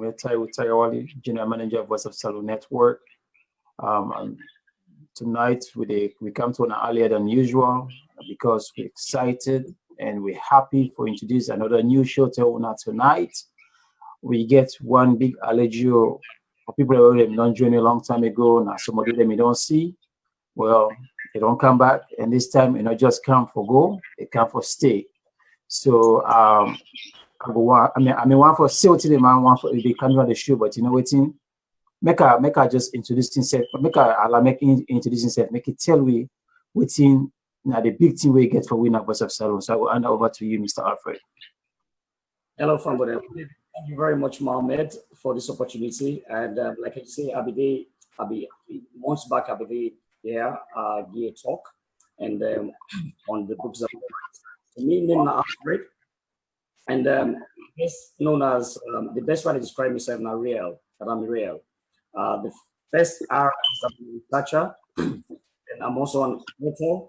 we're Taiwali, General Manager of Voice of Salon Network. And tonight we come to an earlier than usual because we're excited and we're happy for introduce another new show to tonight. We get one big allergy for people who have not joined a long time ago. Now some of them you don't see. Well, they don't come back, and this time you know just come for go, they come for stay. So I mean one for still to the man, one for the camera the show, but you know what? Make her just introduce himself, make her allow make him introduce himself, make it tell we within now the big thing we get for winner Voice of Salon. So I will hand over to you, Mr. Alfred. Hello, family. Thank you very much, Mohammed, for this opportunity. And like I say, I'll be months back, I'll be there, give a talk, and on the books of me, name Alfred, and it's known as the best way to describe myself now, real, that I'm real. The first R is I'm a researcher, and I'm also an author,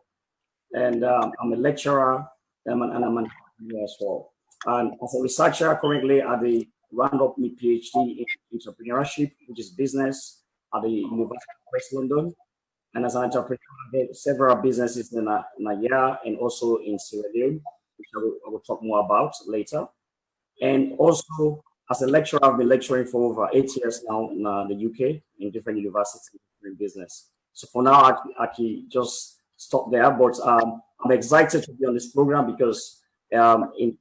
and I'm a lecturer, and I'm an entrepreneur as well. And as a researcher, currently at the round up my PhD in entrepreneurship, which is business, at the University of West London. And as an entrepreneur, I have several businesses in Nigeria and also in Sierra Leone, which I will talk more about later. And also, as a lecturer, I've been lecturing for over 8 years now in the UK in different universities in business. So for now, I can just stop there. But I'm excited to be on this program because in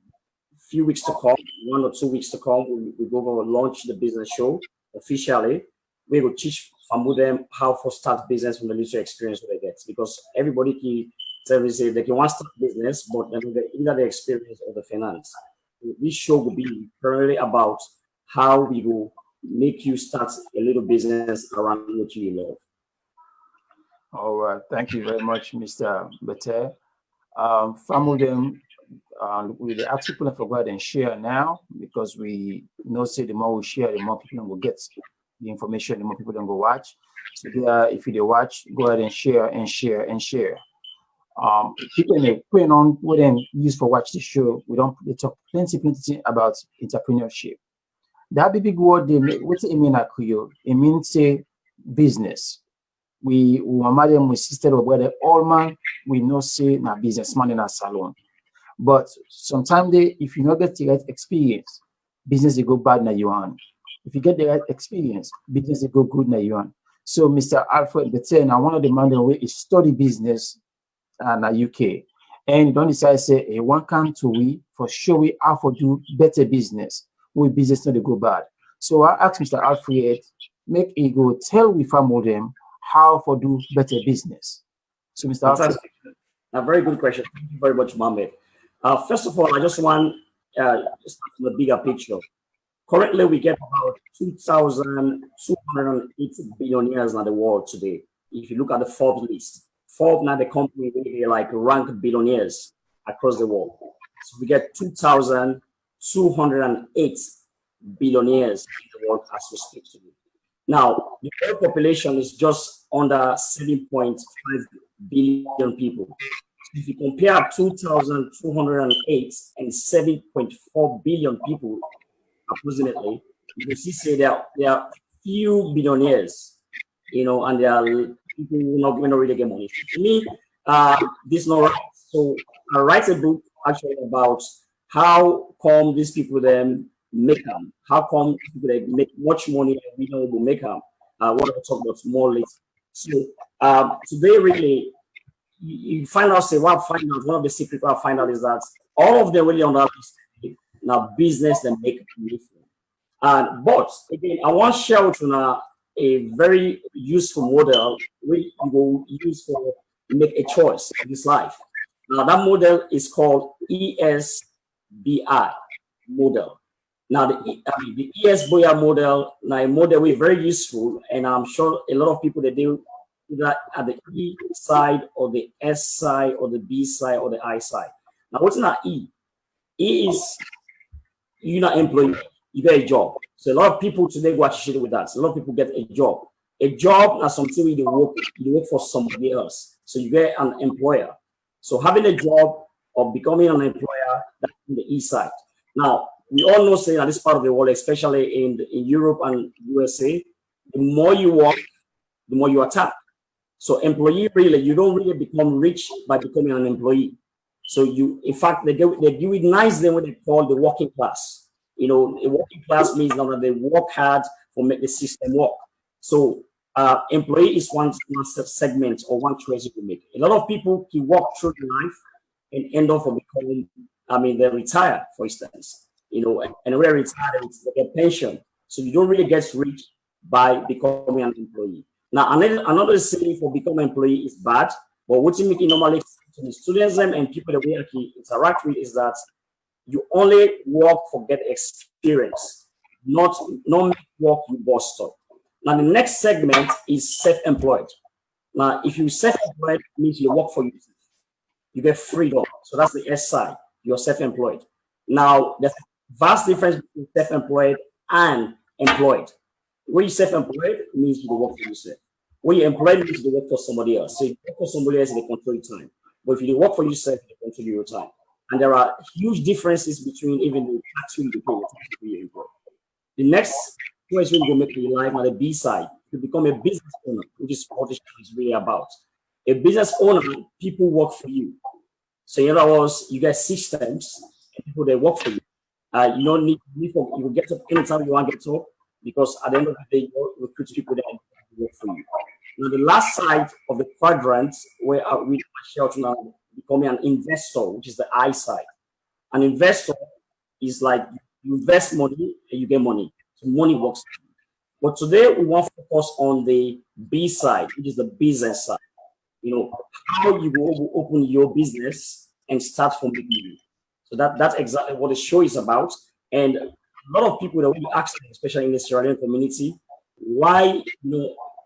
few weeks to come, 1 or 2 weeks to come, we go to launch the business show officially. We will teach them how to start business from the little experience they get, because everybody can tell me say they can want to start business, but either the experience or the finance. This show will be primarily about how we will make you start a little business around what you love. All right, thank you very much, Mr. Bete. Some of them we ask people to go ahead and share now, because we know say the more we share, the more people will get the information, the more people don't go watch. So if you do watch, go ahead and share and share and share. People in the putting on what then use for watch the show. They talk plenty about entrepreneurship. That big word they make, what's it mean at Creole? It means say business. We madam we sister of whether all man we know say na businessman in a salon. But sometimes if you not get the right experience, business they go bad na you on. If you get the right experience, business they go good na you on. So Mr. Alfred Bete, now one of the man the way is study business in the UK. And you don't decide say hey, one come to we for sure we have to do better business. We business not to go bad. So I asked Mr. Alfred, make he go tell we family them how to do better business. So Mr. Alfred. A very good question. Thank you very much, Mohammed. First of all, I just want to start from the bigger picture. Currently, we get about 2,208 billionaires in the world today. If you look at the Forbes list, Forbes now the company they like rank billionaires across the world. So we get 2,208 billionaires in the world as we speak today. Now, the world population is just under 7.5 billion people. If you compare 2,208 and 7.4 billion people, approximately, you can see say there are few billionaires, and there are people who not really get money. To me, this not right. So I write a book actually about how come these people then make them. How come people they make much money and we don't make them. What I'll talk about more later. So today really you find out say what I find out one of the secrets I find out is that all of them really understand now business that make money. But again, I want to share with you now a very useful model which you will use for make a choice in this life. Now that model is called ESBI model. Now the ESBI model, now a model is very useful, and I'm sure a lot of people that do that at the E side or the S side or the B side or the I side. Now what's not E? E is you're not employed, you get a job. So a lot of people today go actually with that. So a lot of people get a job. A job is something you work for somebody else. So you get an employer. So having a job or becoming an employer, that's on the E side. Now, we all know, saying at this part of the world, especially in Europe and USA, the more you work, the more you are tapped. So employee really, you don't really become rich by becoming an employee. So in fact, they give it nice them what they call the working class. You know, a working class means now that they work hard for make the system work. So employee is one segment or one choice you can make. A lot of people can walk through life and end up for becoming, I mean, they retire, for instance, you know, and when they retire, they get pension. So you don't really get rich by becoming an employee. Now, another saying for becoming an employee is bad, but what you make it normally to the students and people that we actually interact with is that you only work for get experience, not make work you boss up. Now, the next segment is self-employed. Now, if you self-employed, it means you work for yourself. You get freedom. So that's the S side. You're self-employed. Now, there's a vast difference between self-employed and employed. When you self-employed, it means you work for yourself. When you're employed, it means you work for somebody else. So you work for somebody else, they control your time. But if you work for yourself, they control your time. And there are huge differences between even the tax you pay your employee. The next choice when you make your life on the B side, to become a business owner, which is what this is really about. A business owner, people work for you. So in other words, you get systems and people that work for you. You don't need you will get up anytime you want to get up because at the end of the day, you recruit people that work for you. Now the last side of the quadrant where we share now becoming an investor, which is the I side. An investor is like you invest money and you get money. So money works. But today we want to focus on the B side, which is the business side. You know, how you will open your business and start from the beginning. So that's exactly what the show is about. And a lot of people that we ask, especially in the Sierra Leone community, why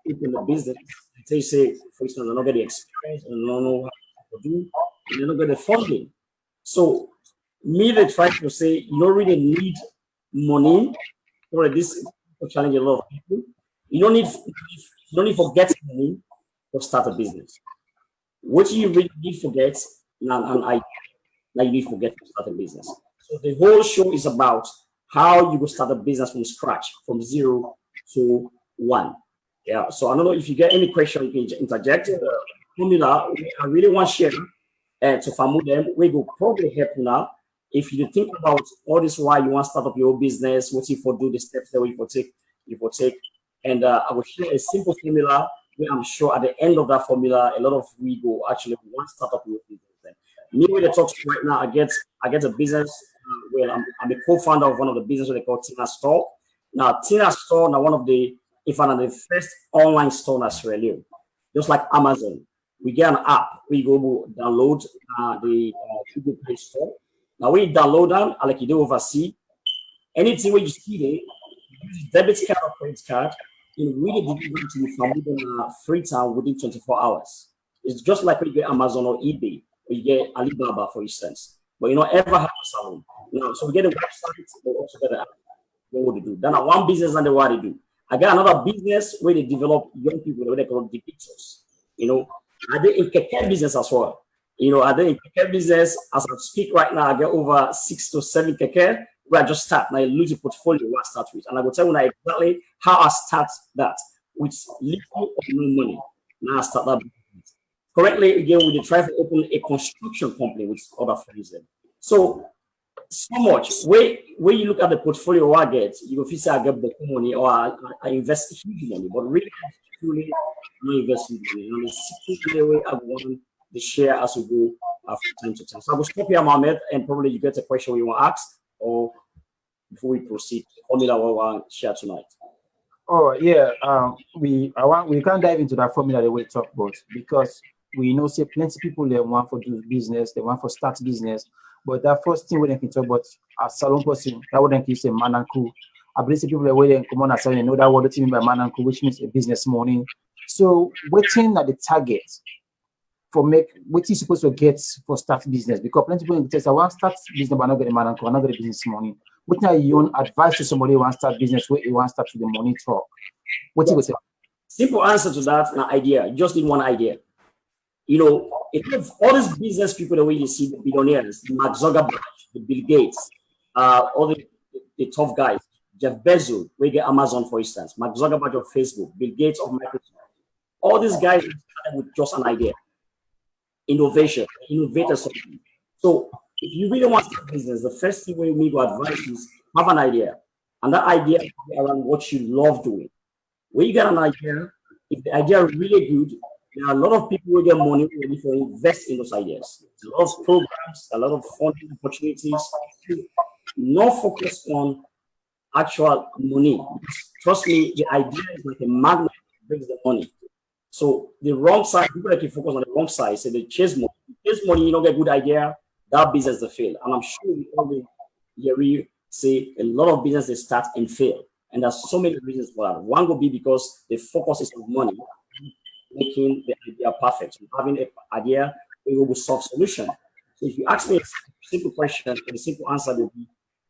open a business? They say, for instance, they're not getting experience and don't know how to do, and they're not getting funding. So me, they try to say you don't really need money for this challenge a lot of people. You don't need to get money to start a business. What you really need to get an idea. Now you need to get to start a business. So the whole show is about how you go start a business from scratch, from 0 to 1. Yeah. So I don't know if you get any question, you can interject. Formula, I really want to share to Famu them. We will probably help you now. If you think about all this, why you want to start up your business, what if you do the steps that you will take, and I will share a simple formula where I'm sure at the end of that formula, a lot of we go actually want to start up your business. Me with the talks right now, I get a business. Well, I'm a co-founder of one of the businesses they call Tina Store. Now, Tina Store, now one of the, if I'm the first online store in Australia, just like Amazon. We get an app. We go download the Google Play Store. Now, when you download them, like you do overseas, anything where you see there, use debit card or credit card, you really deliver to you from within Freetown within 24 hours. It's just like when you get Amazon or eBay, or you get Alibaba, for instance. But you don't ever have a salon. Now, so we get a website, we also get an app. What to do. Then one business and what they do. I got another business where they develop young people, where they call dictators. You know, are they in keke business as well? You know, are they in keke business? As I speak right now, I get over 6 to 7 keke where I just start. Now I lose the portfolio where I start with. And I will tell you now exactly how I start that with little or no money. Now I start that business. Currently, again, we try to open a construction company with other friends. So much. When you look at the portfolio I get, you will say I get book money or I invest huge money, but really, truly, not invest huge money. And the way I want the share as we go from time to time. So I will stop here, Mohammed, and probably you get a question you want to ask, or before we proceed, formula we want to share tonight. Oh yeah, we can't dive into that formula that we talk about because we know say plenty people they want for do business, they want for start business. But that first thing we can talk about as salon person, that wouldn't keep say man and crew. I believe people that way come on and say, you know that word mean by man and crew, which means a business money. So waiting at the target for make what you supposed to get for start business because plenty people say I want to start business but not get the man and crew, I'm not get the business money. What are your advice to somebody who wants to start business where you want to start with the money talk? What you would say? Simple answer to that, an idea. You just need one idea. You know, all these business people, the way you see the billionaires, the Mark Zuckerberg, the Bill Gates, all the the tough guys. Jeff Bezos, we get Amazon, for instance, Mark Zuckerberg of Facebook, Bill Gates of Microsoft. All these guys started with just an idea, innovation, innovators. So if you really want to start a business, the first thing we need to advise is have an idea. And that idea is around what you love doing. When you get an idea, if the idea is really good, there are a lot of people who get money ready for invest in those ideas. A lot of programs, a lot of funding opportunities. Not focus on actual money. Trust me, the idea is like a magnet that brings the money. So the wrong side, people that can focus on the wrong side, say they chase money. You chase money, you don't get good idea, that business will fail. And I'm sure we always hear you say a lot of businesses start and fail. And there's so many reasons for that. One will be because the focus is on money, making the idea perfect. So having an idea, it will solve solution. So if you ask me a simple question, the simple answer will be,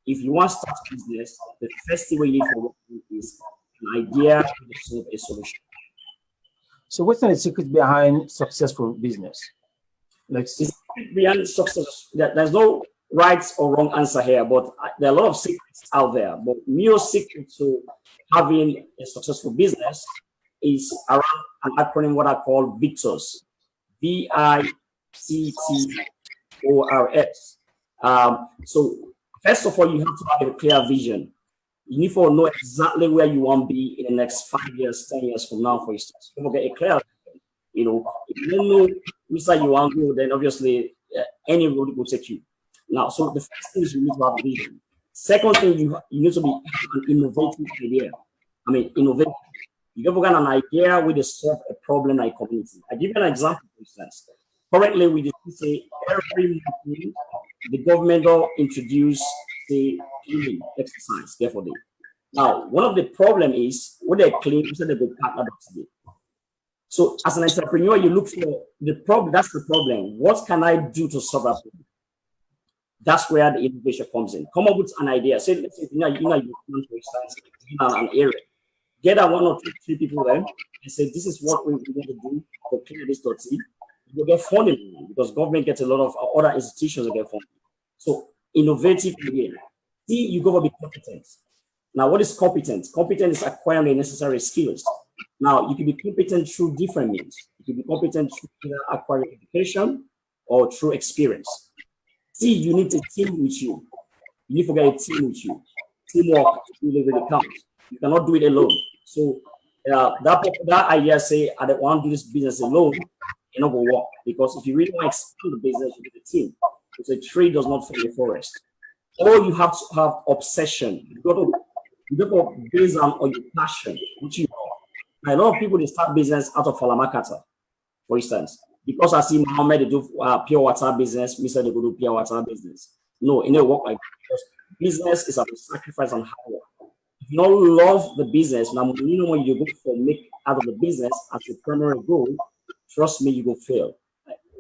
if you want to start a business, the first thing we need for is an idea to solve a solution. So what's the secret behind successful business? Let's see. Behind success, there's no right or wrong answer here, but there are a lot of secrets out there. But real secret to having a successful business is around an acronym what I call VICTORS. VICTORS. So first of all, you have to have a clear vision. You need to know exactly where you want to be in the next 5 years, 10 years from now, for instance. You get a clear vision. If you don't know which side you want to go, then obviously any road will take you. Now, so the first thing is you need to have a vision. Second thing, you need to be an innovative idea. Innovative. You have got an idea where they solve a problem like community. I give you an example, for instance. Currently, we just say every month the government will introduce the cleaning exercise, therefore they. Now, one of the problem is when they clean, you said they go partner today. So as an entrepreneur, you look for the problem. That's the problem. What can I do to solve that problem? That's where the innovation comes in. Come up with an idea. Say, let's say, for instance, an area. Get one or two, three people there and say, this is what we want to do to clear this dirty. You get funding because government gets a lot of other institutions that get funding. So innovative idea. See, you go to be competent. Now, what is competent? Competent is acquiring the necessary skills. Now, you can be competent through different means. You can be competent through either acquiring education or through experience. See, you need a team with you. You need to get a team with you. Teamwork really counts. You cannot do it alone. So that idea say, I don't want to do this business alone, it's not going to work. Because if you really want to expand the business, you need a team. Because a tree does not fall in the forest. Or you have to have obsession. You got to base on your passion, which you know. A lot of people, they start business out of Falamakata, for instance. Because I see Mohammed, they do pure water business, me say they go do pure water business. No, it never work like that. Because business is about sacrifice and hard work. If you don't love the business, now you know when you go for make out of the business as your primary goal, trust me, you will fail.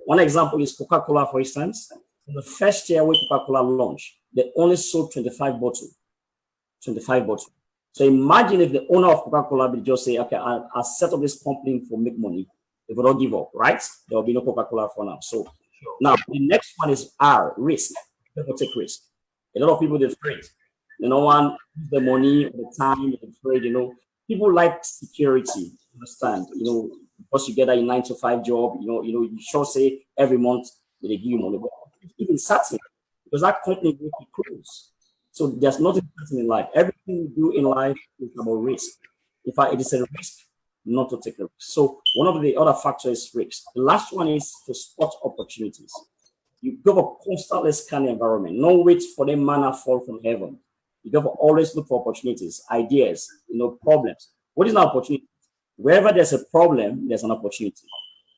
One example is Coca-Cola, for instance. In the first year when Coca-Cola launched, they only sold 25 bottles. 25 bottles. So imagine if the owner of Coca-Cola would just say, okay, I'll set up this company for make money. They will not give up, right? There will be no Coca-Cola for now. So now the next one is R, risk. People take risk. A lot of people, they're afraid. They don't want the money, the time, they're afraid, People like security, understand, because you get a 9-to-5 job, you sure say every month they give you money. But even certain, because that company will be closed. So there's nothing certain in life. Everything we do in life is about risk. It is a risk not to take a risk. So one of the other factors is risk. The last one is to spot opportunities. You go for constantly scan the environment. No wait for the manna fall from heaven. You got to always look for opportunities, ideas, problems. What is an opportunity? Wherever there's a problem, there's an opportunity.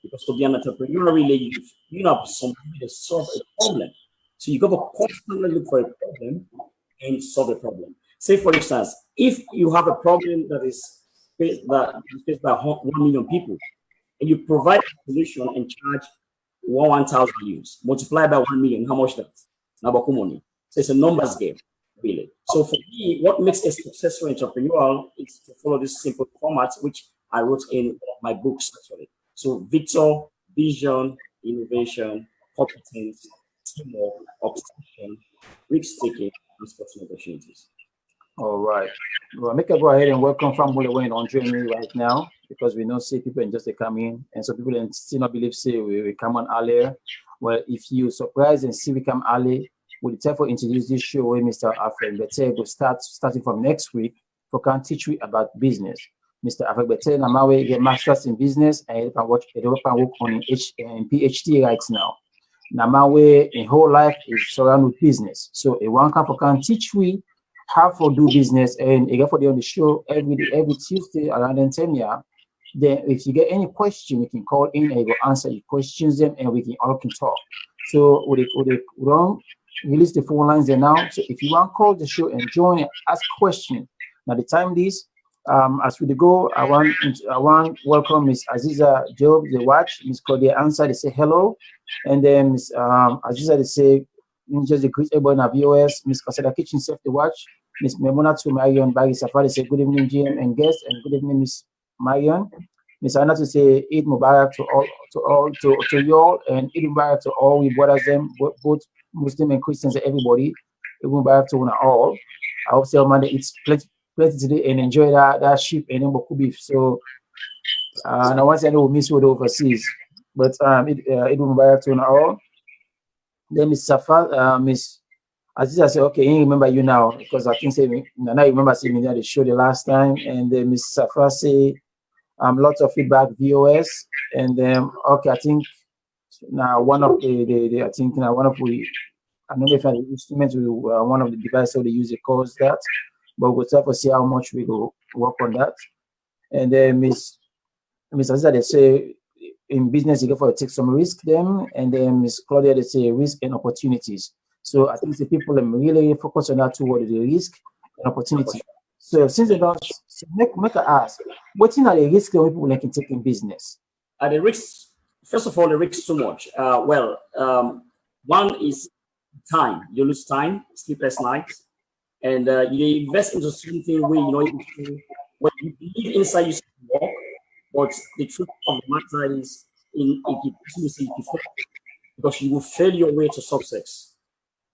Because to be an entrepreneur, really, you have somebody to solve a problem. So you got to constantly look for a problem and solve a problem. Say, for instance, if you have a problem that is faced by 1 million people, and you provide a solution and charge 1,000 views, multiply by 1 million, how much that's? Nabaku money. So it's a numbers game, really. So for me, what makes a successful entrepreneur is to follow this simple format, which I wrote in my books, actually. So Victor, vision, innovation, competence, teamwork, obsession, risk taking, and sporting opportunities. All right. Well, make a go ahead and welcome family when on journey right now because we know see people and just they come in and so people and still not believe say we come on earlier. Well, if you surprise and see we come early, we'll therefore introduce this show where Mr. Alfred Bete will starting from next week for can teach you about business. Mr. Alfred Bete Namawe get masters in business and he can work on in PhD right now. Namawe in whole life is surrounded with business. So a one can teach we how to do business and again for the on the show every Tuesday around 10 yeah. Then if you get any question, you can call in and we will answer your questions them and we can all can talk. So with the wrong release the phone lines there now. So if you want to call the show and join and ask question. Now the time this as we go, I want welcome Miss Aziza Job, the watch, Miss Claudia answer, they say hello. And then Miss Aziza they say just the greet everyone at VOS, Miss Casada Kitchen Safe the watch, Miss Memona to Marion Baggy Safari say good evening, GM and guest, and good evening, Miss Marion. Miss Anna to say Eid Mubarak to you all and Eid Mubarak to all we brothers them both Muslim and Christians and everybody. Eid Mubarak to one and all. I hope say Monday it's plenty today and enjoy that sheep and then Boku beef. So and I want to know we'll miss what overseas. But Eid Mubarak to one and all. Then Miss Safa, Miss Aziza said, okay, I remember you now because I think say now you remember seeing me at the show the last time. And then Miss Safa say lots of feedback VOS. And then okay, I think now one of the I think now one of we I don't know if the instruments we one of the devices so they use it calls that, but we'll try to see how much we go work on that. And then Miss Aziza they say in business you go for take some risk them, and then Miss Claudia they say risk and opportunities. So I think the people really focus on that toward the risk and opportunity. So since they don't so make a ask, what are the risks that people can take in business? The risks, first of all, the risks too much. One is time. You lose time, sleepless nights, and you invest into something where you know when you believe inside you work, but the truth of the matter is in it before because you will fail your way to success.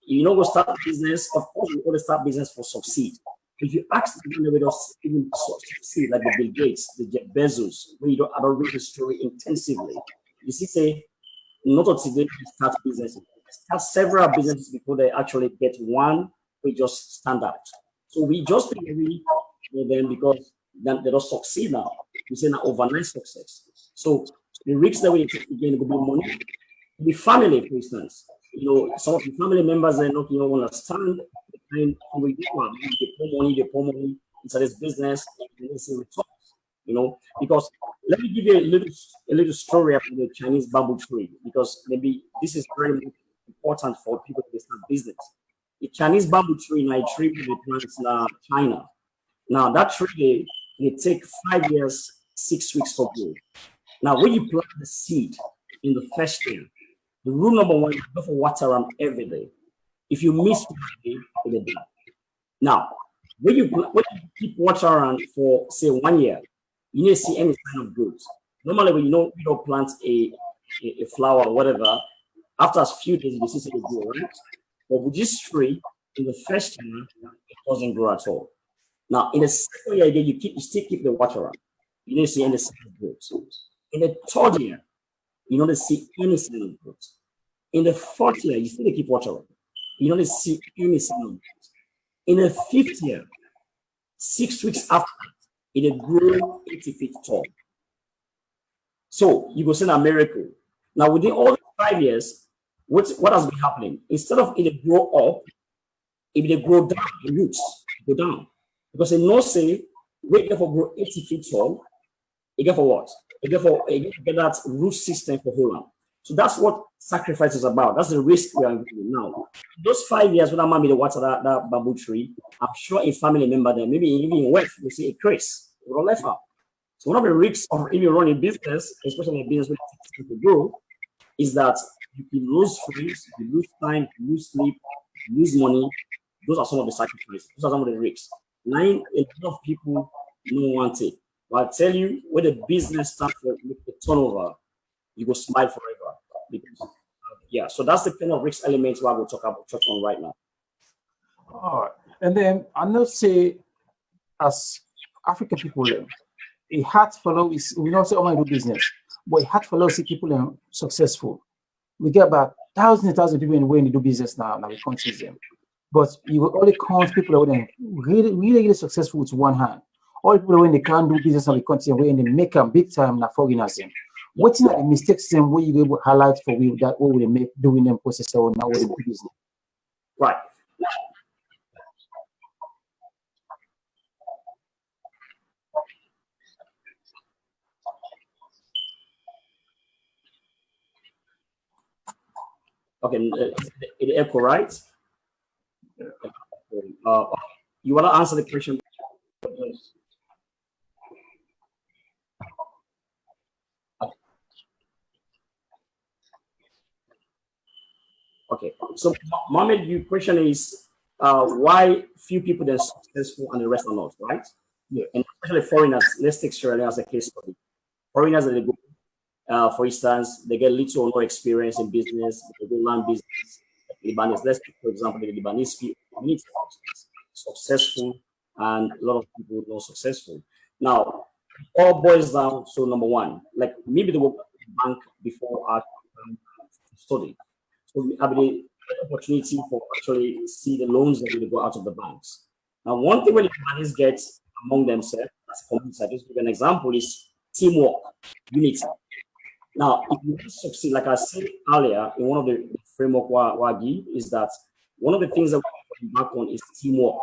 You know, go start a business. Of course, you want to start business for succeed. If you ask them, they will just even succeed, like the Bill Gates, the Jeff Bezos, where you don't, I don't read the story intensively. You see, say, not until they start businesses. Start several businesses before they actually get one, we just stand out. So we just agree with them because then they don't succeed now. We say now overnight success. So the risks that we take again will be money, the family, for instance. You know, some of the family members are not, understand the kind we do one. They pour money into this business, and they see returns. Because let me give you a little story about the Chinese bamboo tree, because maybe this is very important for people to start business. The Chinese bamboo tree, now a tree they plant in China. Now that tree they take 5 years, 6 weeks to grow. Now when you plant the seed in the first year, the rule number one, you have to water them every day. If you miss 1 day, it will die. Now, when you keep watering for say 1 year, you need to see any sign of growth. Normally, when you don't plant a flower or whatever, after a few days you see it grow, right? But with this tree, in the first year, it doesn't grow at all. Now, in the second year again, you still keep the water up. You don't see any sign of growth. In the third year, you don't see any sign of growth. In the fourth year, you still keep watering. You don't see any sign of growth. In the fifth year, 6 weeks after that, it will grow 80 feet tall. So you go see a miracle. Now, within all 5 years, what has been happening? Instead of it grow up, if they grow down, the roots go down. Because they know say, we get for grow 80 feet tall, you get for what? You get that root system for hold on. So that's what sacrifice is about. That's the risk we are including now. Those 5 years when I'm the water that bamboo tree, I'm sure a family member there, maybe even in West, will see a Chris, will left out. So one of the risks of even running business, especially a business with to grow, is that you can lose friends, you lose time, you lose sleep, you lose money. Those are some of the sacrifices. Those are some of the risks. A lot of people don't want it. But I tell you, when the business starts with the turnover, you will smile forever. Because, yeah, so that's the kind of risk elements why we'll talk on right now. All right. And then I know say as African people, it hard for us. We don't say, "Oh, I do business," but it hard for us to see people successful. We get about thousands and thousands of people in the way they do business now. Now we can't see them. But you will only count people that are really successful with one hand. All people when they can't do business on the continent, when they make them big time, na foreigners them. What are the mistakes them where you able to highlight for we that what they make doing them process or now what they do business? Right. Okay, it echo, right? Uh, you want to answer the question? Okay, so Mohammed, your question is why few people are successful and the rest are not, right? Yeah. And especially foreigners. Let's take Sierra Leone as a case study. Foreigners that they go, for instance, they get little or no experience in business. They go learn business. Lebanese, let's take, for example, the Lebanese community successful, and a lot of people not successful. Now, all boils down to number one, like maybe they work at the bank before I study. So I mean, opportunity for actually see the loans that will go out of the banks. Now, one thing when Lebanese get among themselves as a community, I just give an example, is teamwork, unity. Now, if you want to succeed, like I said earlier in one of the framework Wagi, is that one of the things that we back on is teamwork.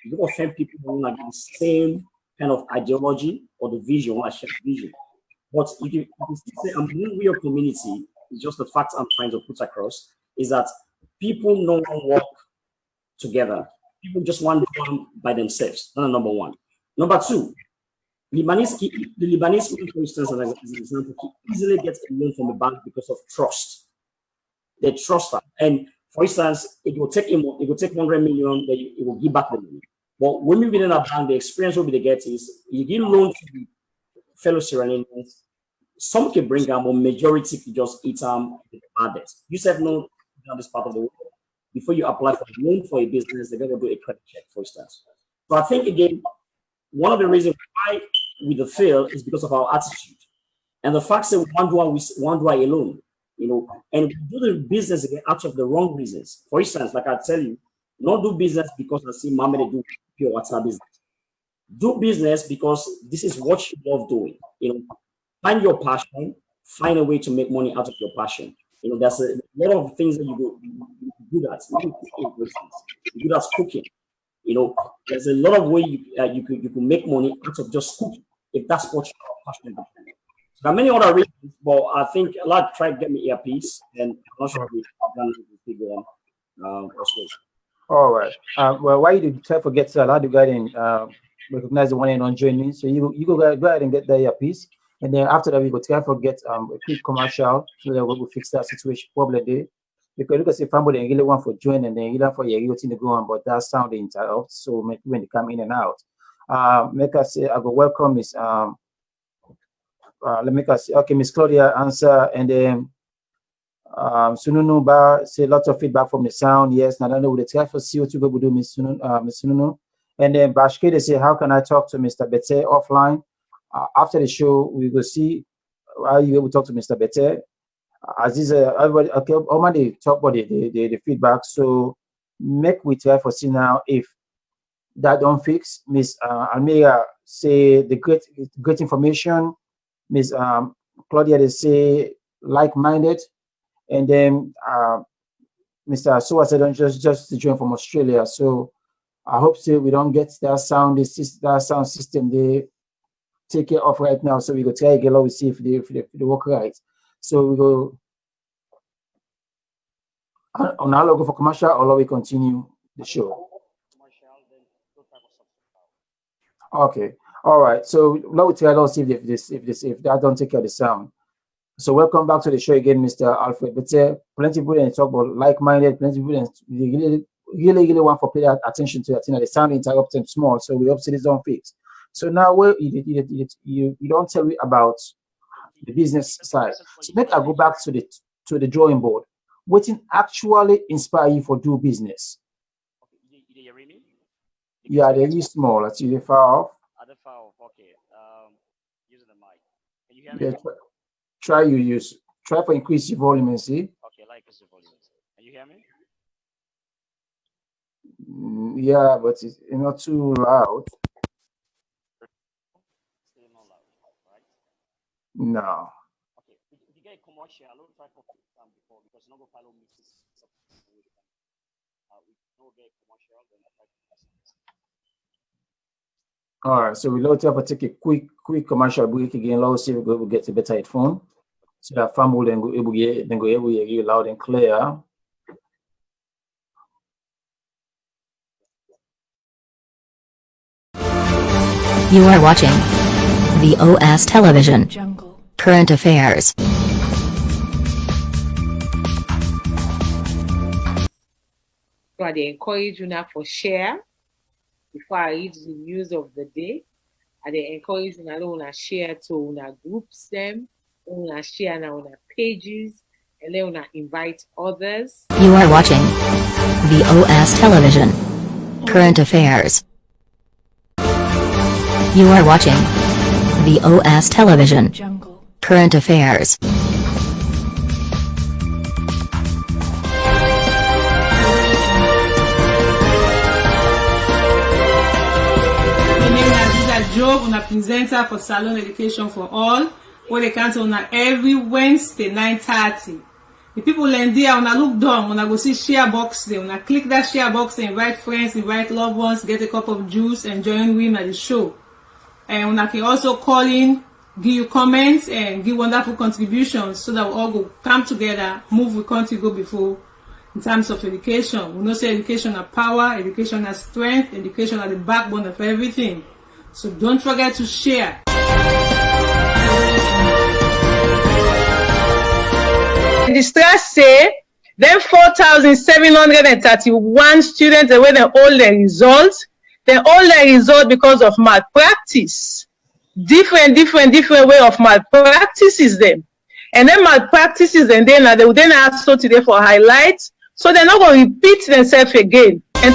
You don't offend people who want the same kind of ideology or the vision, or shared vision. But if you still say, I'm with your community, it's just the fact I'm trying to put across, is that people no one work together. People just want one by themselves. That's number one. Number two, the Lebanese people, for instance, as an example, can easily get a loan from a bank because of trust. They trust her. And for instance, it will take him, it will take 100 million, that it will give back the money. But when you be in a bank, the experience will be the get is you give loan to the fellow Syrians, some can bring them, but majority can just eat them with the baddest. You said no on this part of the world. Before you apply for a loan for a business, they're going to do a credit check, for instance. So I think again, one of the reasons why we fail is because of our attitude. And the fact that we want do alone, and we do the business again out of the wrong reasons. For instance, like I tell you, not do business because I see Mama do pure water business. Do business because this is what you love doing. Find your passion, find a way to make money out of your passion. There's a lot of things that you good at. You're good at cooking. There's a lot of way you can make money out of just cooking if that's what you're passionate about. So there are many other reasons, but I think a lot try to get me earpiece, and I'm not sure if I've done this one also. All right. Well, why you try to get allowed to go ahead and recognize the one and on joining? So you go ahead and get the piece, and then after that we go try to get a quick commercial so that we will fix that situation problem there. Because look at the family and really want for join and then either for your thing to go on, but that sound interrupt. So when they come in and out, make us say I go welcome Miss let me say okay Miss Claudia answer and then Sununu Bar say lots of feedback from the sound. Yes, now I know the try for CO2 go do Miss Sununu. And then Bashke they say, how can I talk to Mr. Bete offline? After the show, we will see how you able to talk to Mr. Bete. As everybody okay, already talk about the feedback. So make we try for see now if that don't fix. Miss Almeida say the great information. Miss Claudia they say like-minded. And then Mr. Suwa said just to join from Australia. So I hope so we don't get that sound system they take it off right now. So we go try again, we see if they work right. So we go on our logo for commercial or we continue the show. Okay. All right. So now we try to see if that don't take care of the sound. So welcome back to the show again, Mr. Alfred. But plenty of people and talk about like-minded, plenty of people really want to pay that attention to that. The sound interrupting small, so we hope this don't fix. So now where you don't tell me about the business side. So make I go back to the drawing board. What actually inspire you for do business? Yeah, they're really small. That's really far off. Are they far off? Okay. Using the mic. Can you hear me? Yeah, try you use try for increase your volume and see. Okay, like the volume. Can you hear me? Yeah, but it's not too loud. Still not loud, right? No. Okay. If you get a commercial, I don't try for before because you're not gonna follow me. We don't get a commercial, then I try to All right, so we'll have to take a quick commercial break again. Let's see if we'll get a better headphone. So that farm will then go able to hear you loud and clear. You are watching the OS Television Current Affairs. So I encourage you now for share before I read the news of the day. I encourage you now to share to our groups them, share now on our pages, and then invite others. You are watching the OS Television Current Affairs. You are watching the OS Television Current Affairs. Job on a presenter for Salone Education for All, where they cancel on every Wednesday 9:30. The people in there, when I look down, when I go see share box there, when I click that share box, they invite friends, invite loved ones, get a cup of juice, and join with at the show. And when I can also call in, give you comments, and give wonderful contributions, so that we all go come together, move the country go before. In terms of education, we know say education is power, education is strength, education is the backbone of everything. So don't forget to share. The stress say, then 4,731 students away they all the results. They all the result because of malpractice. Different way of malpractices them. And then malpractices and then they will then ask so today for highlights. So they're not going to repeat themselves again. And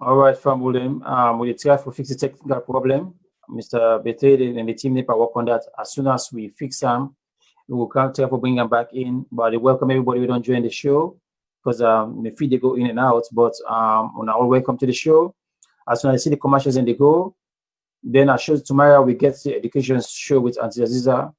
All right, from William, we try to fix the technical problem. Mr. Bethel and the team NEPA work on that. As soon as we fix them, we will come try for bring them back in. But we welcome everybody who don't join the show because the feed they go in and out. But on all welcome to the show. As soon as I see the commercials and they go, then I show tomorrow we get the education show with Auntie Aziza.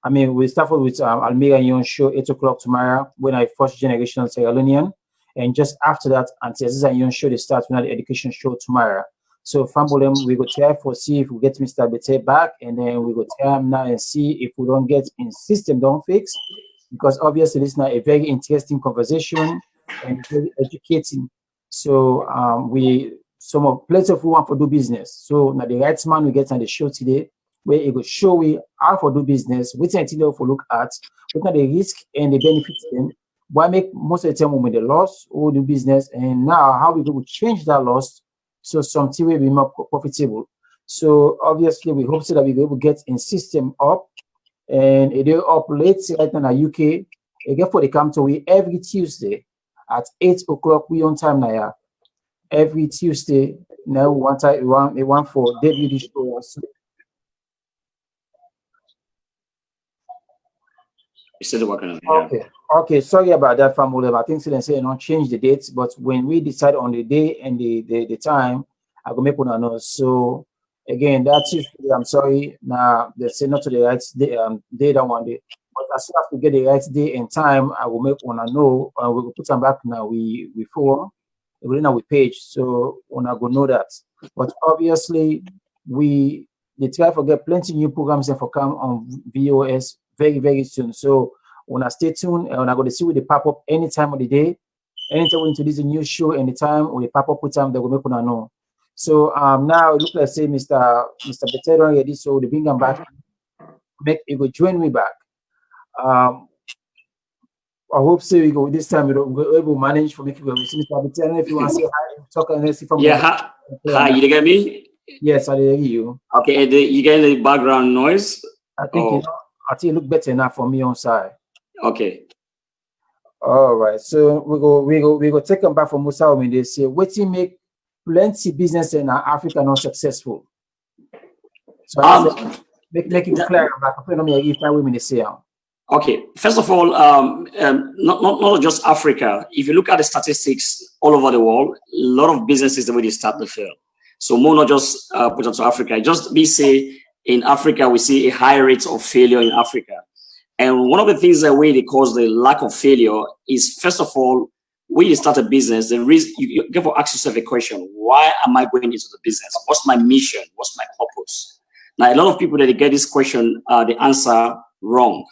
I mean, we start with Almira Yon show 8 o'clock tomorrow when I first generation Salonian. And just after that, Auntie Aziza Yon show they start with the education show tomorrow. So Fambolem, we go try for see if we get Mr. Bete back, and then we go try him now and see if we don't get in system don't fix. Because obviously this is now a very interesting conversation and very educating. So some of plenty of want for do business. So now the right man we get on the show today, where it will show we how for do business, which until for look at, what are the risk and the benefits then. Why make most of the time when the loss or do business, and now how we go change that loss so something will be more profitable. So obviously we hope so that we will get in system up and it will up late right now in the UK. Again for the come to we every Tuesday at 8 o'clock we on time now. Yeah. Every Tuesday, now one time one for debut show. Still working on it, yeah. Okay. Okay. Sorry about that, family. I think they say not change the dates, but when we decide on the day and the time, I will make one know. So again, that's it. I'm sorry. Now they say not to the right day, day that one day. But as soon as we get the right day and time, I will make one know. We will put them back now. We form. We now we page. So when I go know that. But obviously, we they try to get plenty new programs and for come on VOS very soon. So when I stay tuned, when I go to see with the pop up any time of the day, anytime we introduce a new show, anytime we pop up with time, they will make una know. So now it looks like say Mr. Betero ready, so they bring him back, make you go join me back. Um, I hope so. We go this time. We're able to manage for making Mr. Betero. If you want to say hi, talk and let's see from yeah. Hi, you get me? Yes, I hear you. Okay, you get the background noise? I think I think it look better now for me on side. Okay. All right. So we go take them back from Musa when they say what you make plenty business in Africa not successful. So make it clear about if I women say. Okay. First of all, not just Africa. If you look at the statistics all over the world, a lot of businesses the way they start to fail. So more not just put onto Africa. Just be say in Africa we see a high rate of failure in Africa. And one of the things that way they cause the lack of failure is, first of all, when you start a business, the reason you get to ask yourself a question: why am I going into the business? What's my mission? What's my purpose? Now, a lot of people that they get this question, they answer wrong.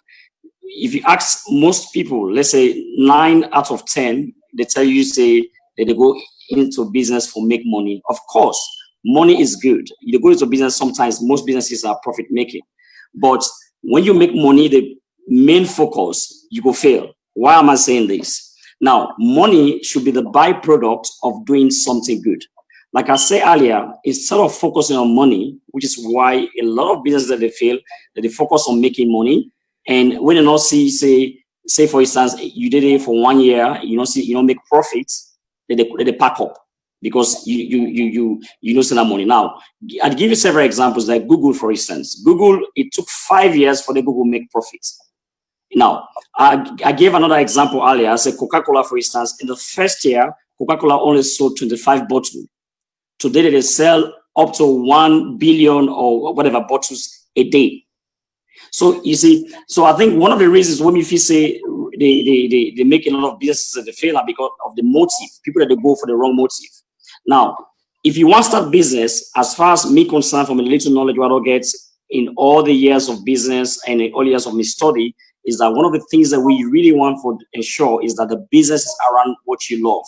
If you ask most people, let's say 9 out of 10, they tell you say that they go into business for make money. Of course, money is good. You go into business sometimes. Most businesses are profit making, but when you make money, the main focus, you go fail. Why am I saying this? Now, money should be the byproduct of doing something good. Like I said earlier, instead of focusing on money, which is why a lot of businesses that they fail, that they focus on making money. And when you not see, say for instance, you did it for 1 year, you don't make profits, they pack up because you don't send that money. Now, I'll give you several examples, like Google, for instance. Google, it took 5 years for the Google make profits. Now, I gave another example earlier. I said Coca-Cola, for instance, in the first year, Coca-Cola only sold 25 bottles. Today, they sell up to 1 billion or whatever bottles a day. So you see, so I think one of the reasons when if you say they make a lot of businesses that they fail are because of the motive, people that they go for the wrong motive. Now, if you want to start business, as far as me concerned, from a little knowledge what I get in all the years of business and in all years of my study, is that one of the things that we really want to ensure is that the business is around what you love,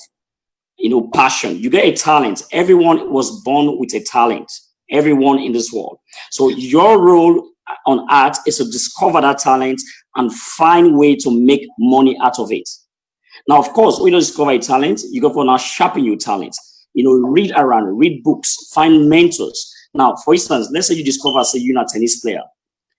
passion. You get a talent. Everyone was born with a talent, everyone in this world. So your role on earth is to discover that talent and find way to make money out of it. Now, of course, when you discover a talent, you go for now sharpen your talent. Read around, read books, find mentors. Now, for instance, let's say you discover, say, you're a tennis player.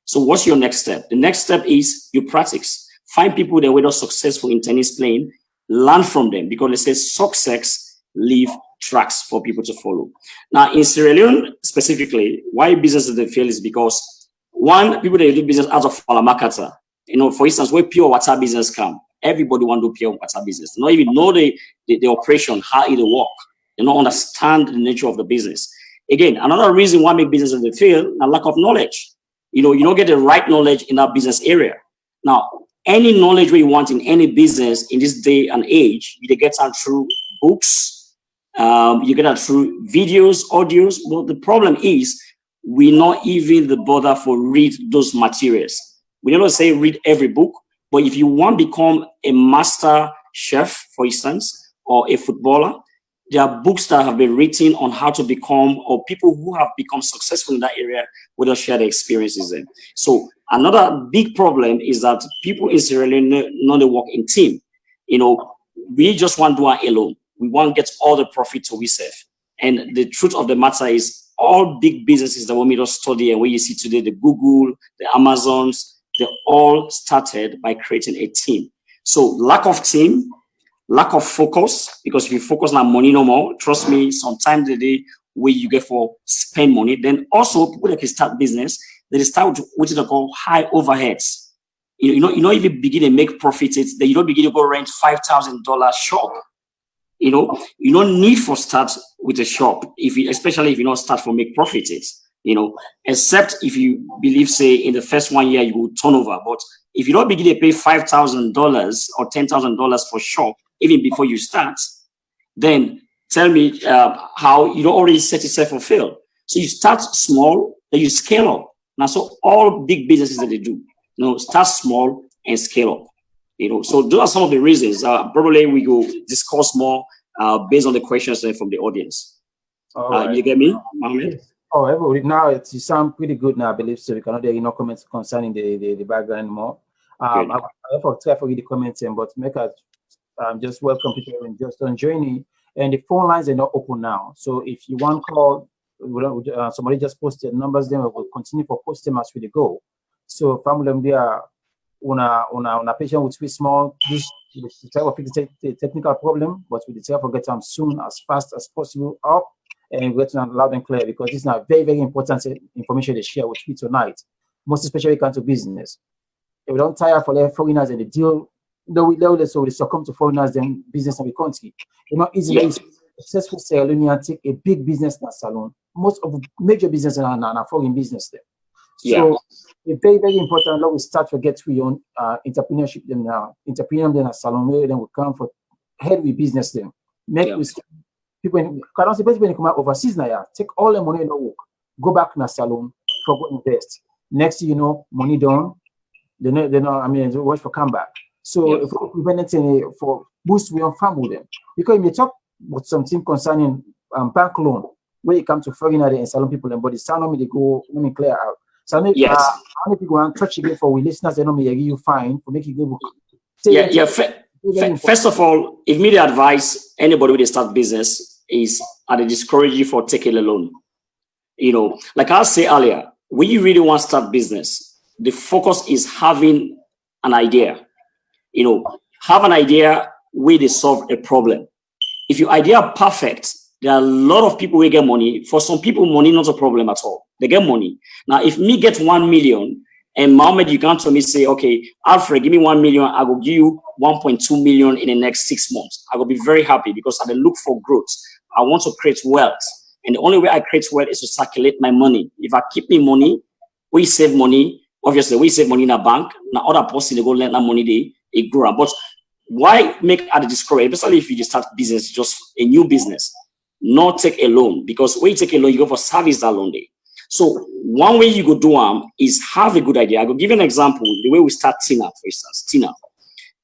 So what's your next step? The next step is you practice. Find people that were not successful in tennis playing, learn from them, because they say success leave tracks for people to follow. Now, in Sierra Leone specifically, why businesses they fail is because, one, people that do business out of Falamakata. For instance, where pure water business come, everybody want to do pure water business. They don't even know the operation, how it work. They don't understand the nature of the business. Again, another reason why make businesses they fail is lack of knowledge. You don't get the right knowledge in that business area. Now, any knowledge we want in any business in this day and age, you get that through books, you get that through videos, audios. But the problem is, we not even the bother for read those materials. We don't say read every book, but if you want to become a master chef, for instance, or a footballer, there are books that have been written on how to become, or people who have become successful in that area will share their experiences in. So another big problem is that people in Sierra Leone not work in team. We just want to do it alone. We want to get all the profit to ourselves. And the truth of the matter is, all big businesses that want me to study and where you see today, the Google, the Amazons, they all started by creating a team. So lack of team, lack of focus, because if you focus on money no more, trust me, sometimes the day where you get for spend money. Then also people that can start business, they start with what they call high overheads. You know, if you begin to make profits, then you don't begin to go rent $5,000 shop. You don't need for start with a shop especially if you don't start for make profits. Except if you believe, say, in the first 1 year you will turn over. But if you don't begin to pay $5,000 or $10,000 for shop even before you start, then tell me how you don't already set yourself for fail. So you start small, then you scale up. Now, so all big businesses that they do, start small and scale up. So those are some of the reasons. Probably we will discuss more based on the questions from the audience. Right. You get me, Mohammed? Oh, everybody, now you sound pretty good now, I believe. So we cannot hear no comments concerning the background anymore. I will try for you the comments, but make us just welcome people and just on joining. And the phone lines are not open now. So if you want to call, somebody just posted numbers, then we will continue for post them as we go. So family, they are una patient with sweet small. This try to fix the technical problem, but we try to get them soon as fast as possible up. And get them loud and clear, because this is now very, very important information they share with you tonight, most especially when it comes to business. If we don't tire for their foreigners and the deal, so we succumb to foreigners, then business in the country. Easily successful Salone take a big business in a salon. Most of the major business are foreign business there. So it's very, very important that we start to get to your own entrepreneurship then entrepreneur then a salon where then we come for head with business then. People cannot say when you come out overseas now, take all the money in the work, go back to the salon for go invest. Next thing you know, money done. They know, watch for comeback. So if we prevent anything for boost we on farm with them. Because you may talk with something concerning bank loan, when it comes to foreigner and salon people, but the salon they go, let me clear out. So how many people want to touch again for we listeners, they know me you fine for make it go. First of all, if me the advice anybody with a start business is I discourage you for taking a loan. Like I said earlier, when you really want to start business, the focus is having an idea. Have an idea where they solve a problem. If your idea perfect, there are a lot of people who get money. For some people, money not a problem at all. They get money. Now, if me get 1 million, and Mohammed, you come to me say, okay, Alfred, give me 1 million. I will give you 1.2 million in the next 6 months. I will be very happy because I look for growth. I want to create wealth. And the only way I create wealth is to circulate my money. If I keep me money, we save money. Obviously, we save money in a bank. Now, other person, they go lend that money, they grow. But why make at the discourage, especially if you just start business, just a new business, not take a loan? Because when you take a loan, you go for service that loan day. So one way you go do is have a good idea. I will give you an example. The way we start Tina, for instance,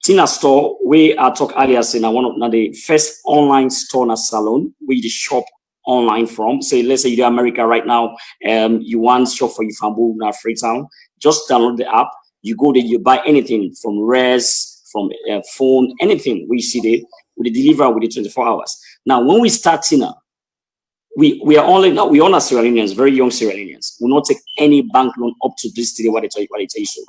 Tina store, where I talked earlier, saying one of the first online store in a salon where you shop online from. Say, let's say you're in America right now, you want shop for your family in Freetown. Just download the app. You go there, you buy anything from res, from phone, anything we see there. We deliver within 24 hours. Now, when we start Tina, we are Sierra Leoneans, very young Sierra Leoneans. We will not take any bank loan up to this today. What they tell you so.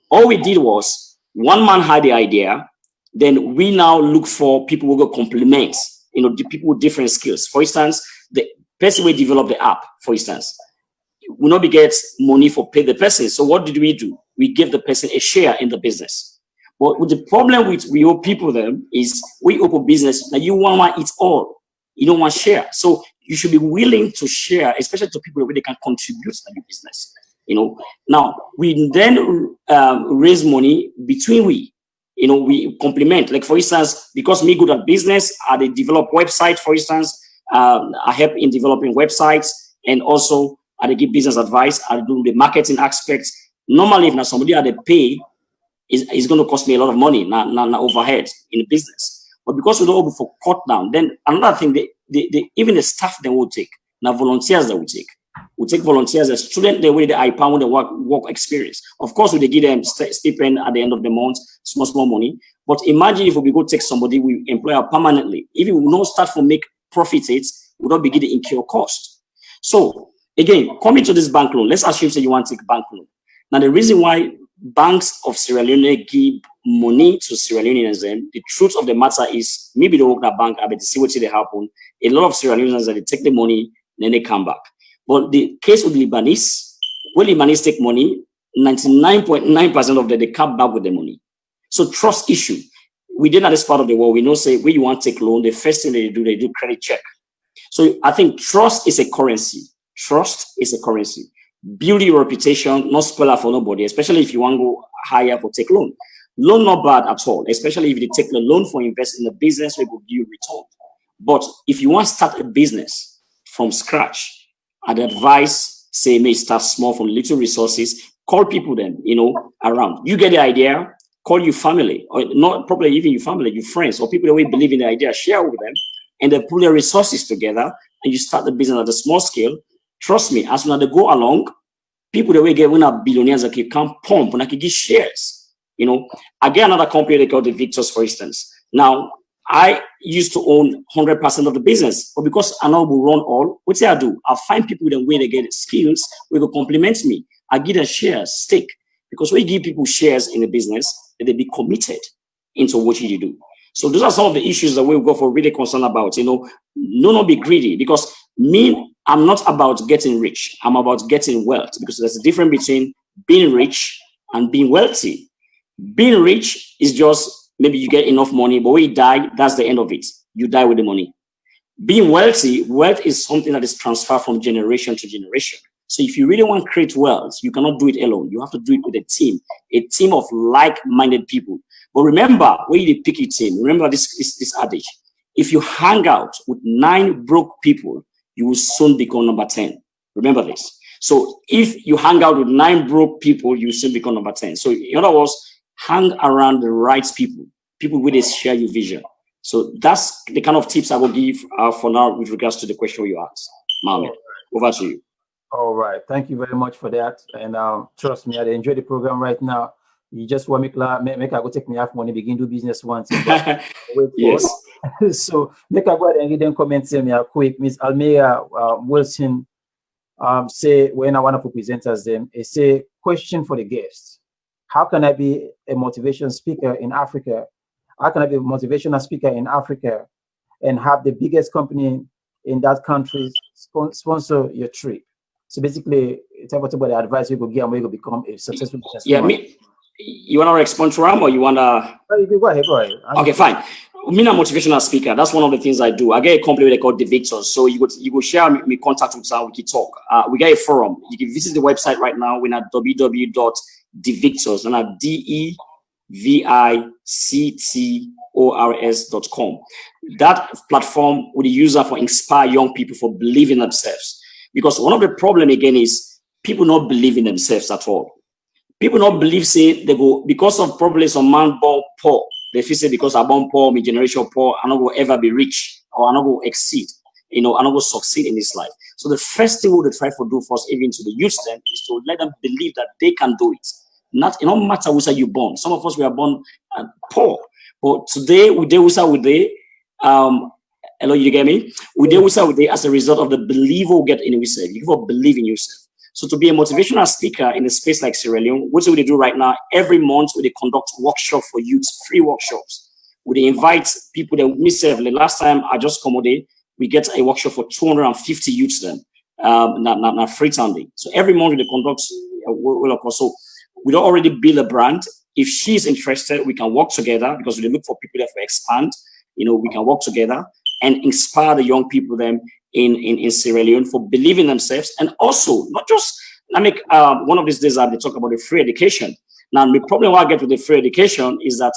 All we did was one man had the idea, then we now look for people who go complement. The people with different skills. For instance, the person we develop the app, for instance, will not be get money for pay the person. So what did we do? We give the person a share in the business. But with the problem with we owe people them is we open business that you want to eat all. You don't want to share. So you should be willing to share, especially to people where they can contribute to the business. Now we then raise money between we we complement. Like for instance, because me good at business, I develop website. For instance, I help in developing websites, and also I give business advice. I do the marketing aspects. Normally, if not somebody had to pay, it's going to cost me a lot of money, not overhead in the business. But because we don't open for cut down, then another thing, even the staff they will take, now volunteers they will take. We take volunteers as students, they will the iPad with the work experience. Of course, we give them stipend at the end of the month, small money. But imagine if we go take somebody, we employ her permanently. If we will not start to make profits, we don't begin to incur cost. So again, coming to this bank loan, let's assume that you want to take bank loan. Now the reason why banks of Sierra Leone give money to Sierra Leoneans. And the truth of the matter is, maybe they work that bank, I bet see what they happen. A lot of Sierra Leoneans, they take the money, then they come back. But the case with Lebanese, when Lebanese take money, 99.9% of them, they come back with the money. So trust issue. We did at this part of the world, we know, say, where you want to take loan, the first thing they do credit check. So I think trust is a currency. Trust is a currency. Build your reputation, not spoil it for nobody, especially if you want to go higher for take loan. Loan not bad at all, especially if you take the loan for invest in a business where you give return. But if you want to start a business from scratch, I'd advise, say, may start small from little resources, call people then, around. You get the idea, call your family, or not probably even your family, your friends, or people that will believe in the idea, share with them, and then pull their resources together, and you start the business at a small scale. Trust me, as soon as they go along, people that will get when are billionaires that can pump and I can give shares. I get another company they call the Victors, for instance. Now, I used to own 100% of the business, but because I know we run all, what I do? I find people the way they get skills, who will complement me. I give them shares, stake, because when you give people shares in the business, they be committed into what you do. So those are some of the issues that we'll go for really concerned about. Not be greedy, because I'm not about getting rich. I'm about getting wealth, because there's a difference between being rich and being wealthy. Being rich is just maybe you get enough money, but when you die, that's the end of it. You die with the money. Being wealthy, wealth is something that is transferred from generation to generation. So if you really want to create wealth, you cannot do it alone. You have to do it with a team of like-minded people. But remember, when you pick your team, remember this adage. If you hang out with 9 broke people, you will soon become number 10. Remember this. So if you hang out with 9 broke people, you will soon become number 10. So in other words, hang around the right people with share your vision. So that's the kind of tips I will give for now with regards to the question you asked. Mohammed, over to you. All right. Thank you very much for that. And trust me, I enjoy the program right now. You just want make I go take me half money, begin do business once. Yes. So make I go ahead and read them comments here me quick. Miss Almeida Wilson say when I want to presenters them, it say question for the guests. How can I be a motivation speaker in Africa? How can I be a motivational speaker in Africa and have the biggest company in that country sponsor your trip? So basically, tell us about the advice you could give and where you could become a successful businessman. You want to respond to Ram or you want to? Go ahead. Okay, fine. Me, a motivational speaker. That's one of the things I do. I get a company they call the Victors. So you go share me contact with us. We can talk. We get a forum. You can visit the website right now. We're at www.devictors and at devictors.com. That platform with the user for inspire young people for believing themselves. Because one of the problem again is people not believe in themselves at all. People not believe, say, they go, because of probably some man born poor. They feel say because I'm born poor, my generation poor, I'm not going to ever be rich or I'm not going to exceed, I'm not going to succeed in this life. So the first thing we would try to do first, even to the youth then, is to let them believe that they can do it. It don't matter where you're born. Some of us, we are born poor. But today, we do hello, you get me? We do with as a result of the belief we get in yourself. You have to believe in yourself. So to be a motivational speaker in a space like Sierra Leone, what do we do right now? Every month we conduct workshops for youth, free workshops. We invite people that we serve. The last time I just accommodated, we get a workshop for 250 youths then, not free Sunday. So every month we conduct so we don't already build a brand. If she's interested, we can work together because we look for people that will expand. We can work together and inspire the young people then in Sierra Leone for believing themselves, and also not just one of these days they talk about the free education. Now the problem I get with the free education is that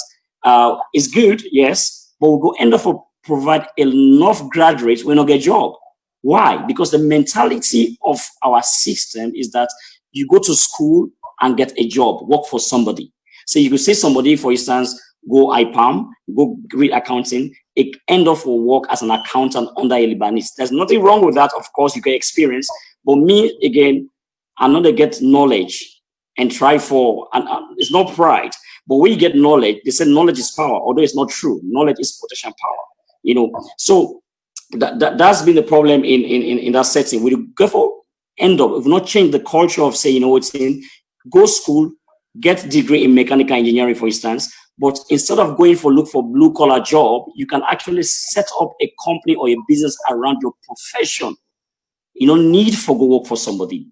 it's good, yes, but we'll go end up for provide enough graduates when not get a job. Why? Because the mentality of our system is that you go to school and get a job, work for somebody. So you could say somebody, for instance, go IPAM, go read accounting, end up for work as an accountant under a Lebanese. There's nothing wrong with that. Of course, you get experience. But me, again, I'm not to get knowledge and try for, and it's not pride. But when you get knowledge, they say knowledge is power, although it's not true. Knowledge is potential power, So that's been the problem in that setting. We go for end up, if not change the culture of say, go school, get degree in mechanical engineering, for instance, but instead of look for blue collar job, you can actually set up a company or a business around your profession. You don't need to go work for somebody.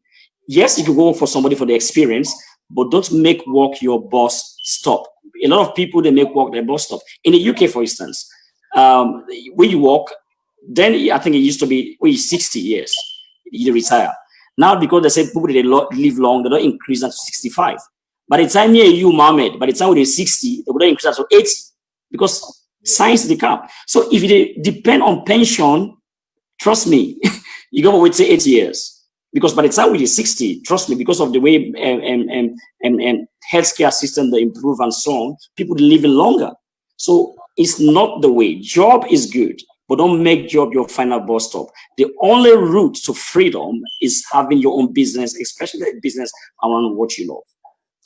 Yes, you can go work for somebody for the experience, but don't make work your boss stop. A lot of people, they make work their boss stop. In the UK, for instance, when you work, then I think it used to be when you're 60 years, you retire. Now, because they say people they live long, they don't increase that to 65. By the time you, Mohammed, by the time we're 60, they would increase that to 80 because science they come. So if you depend on pension, trust me, you go wait say 80 years. Because by the time we're 60, trust me, because of the way healthcare system they improve and so on, people living longer. So it's not the way. Job is good, but don't make job your final bus stop. The only route to freedom is having your own business, especially a business around what you love.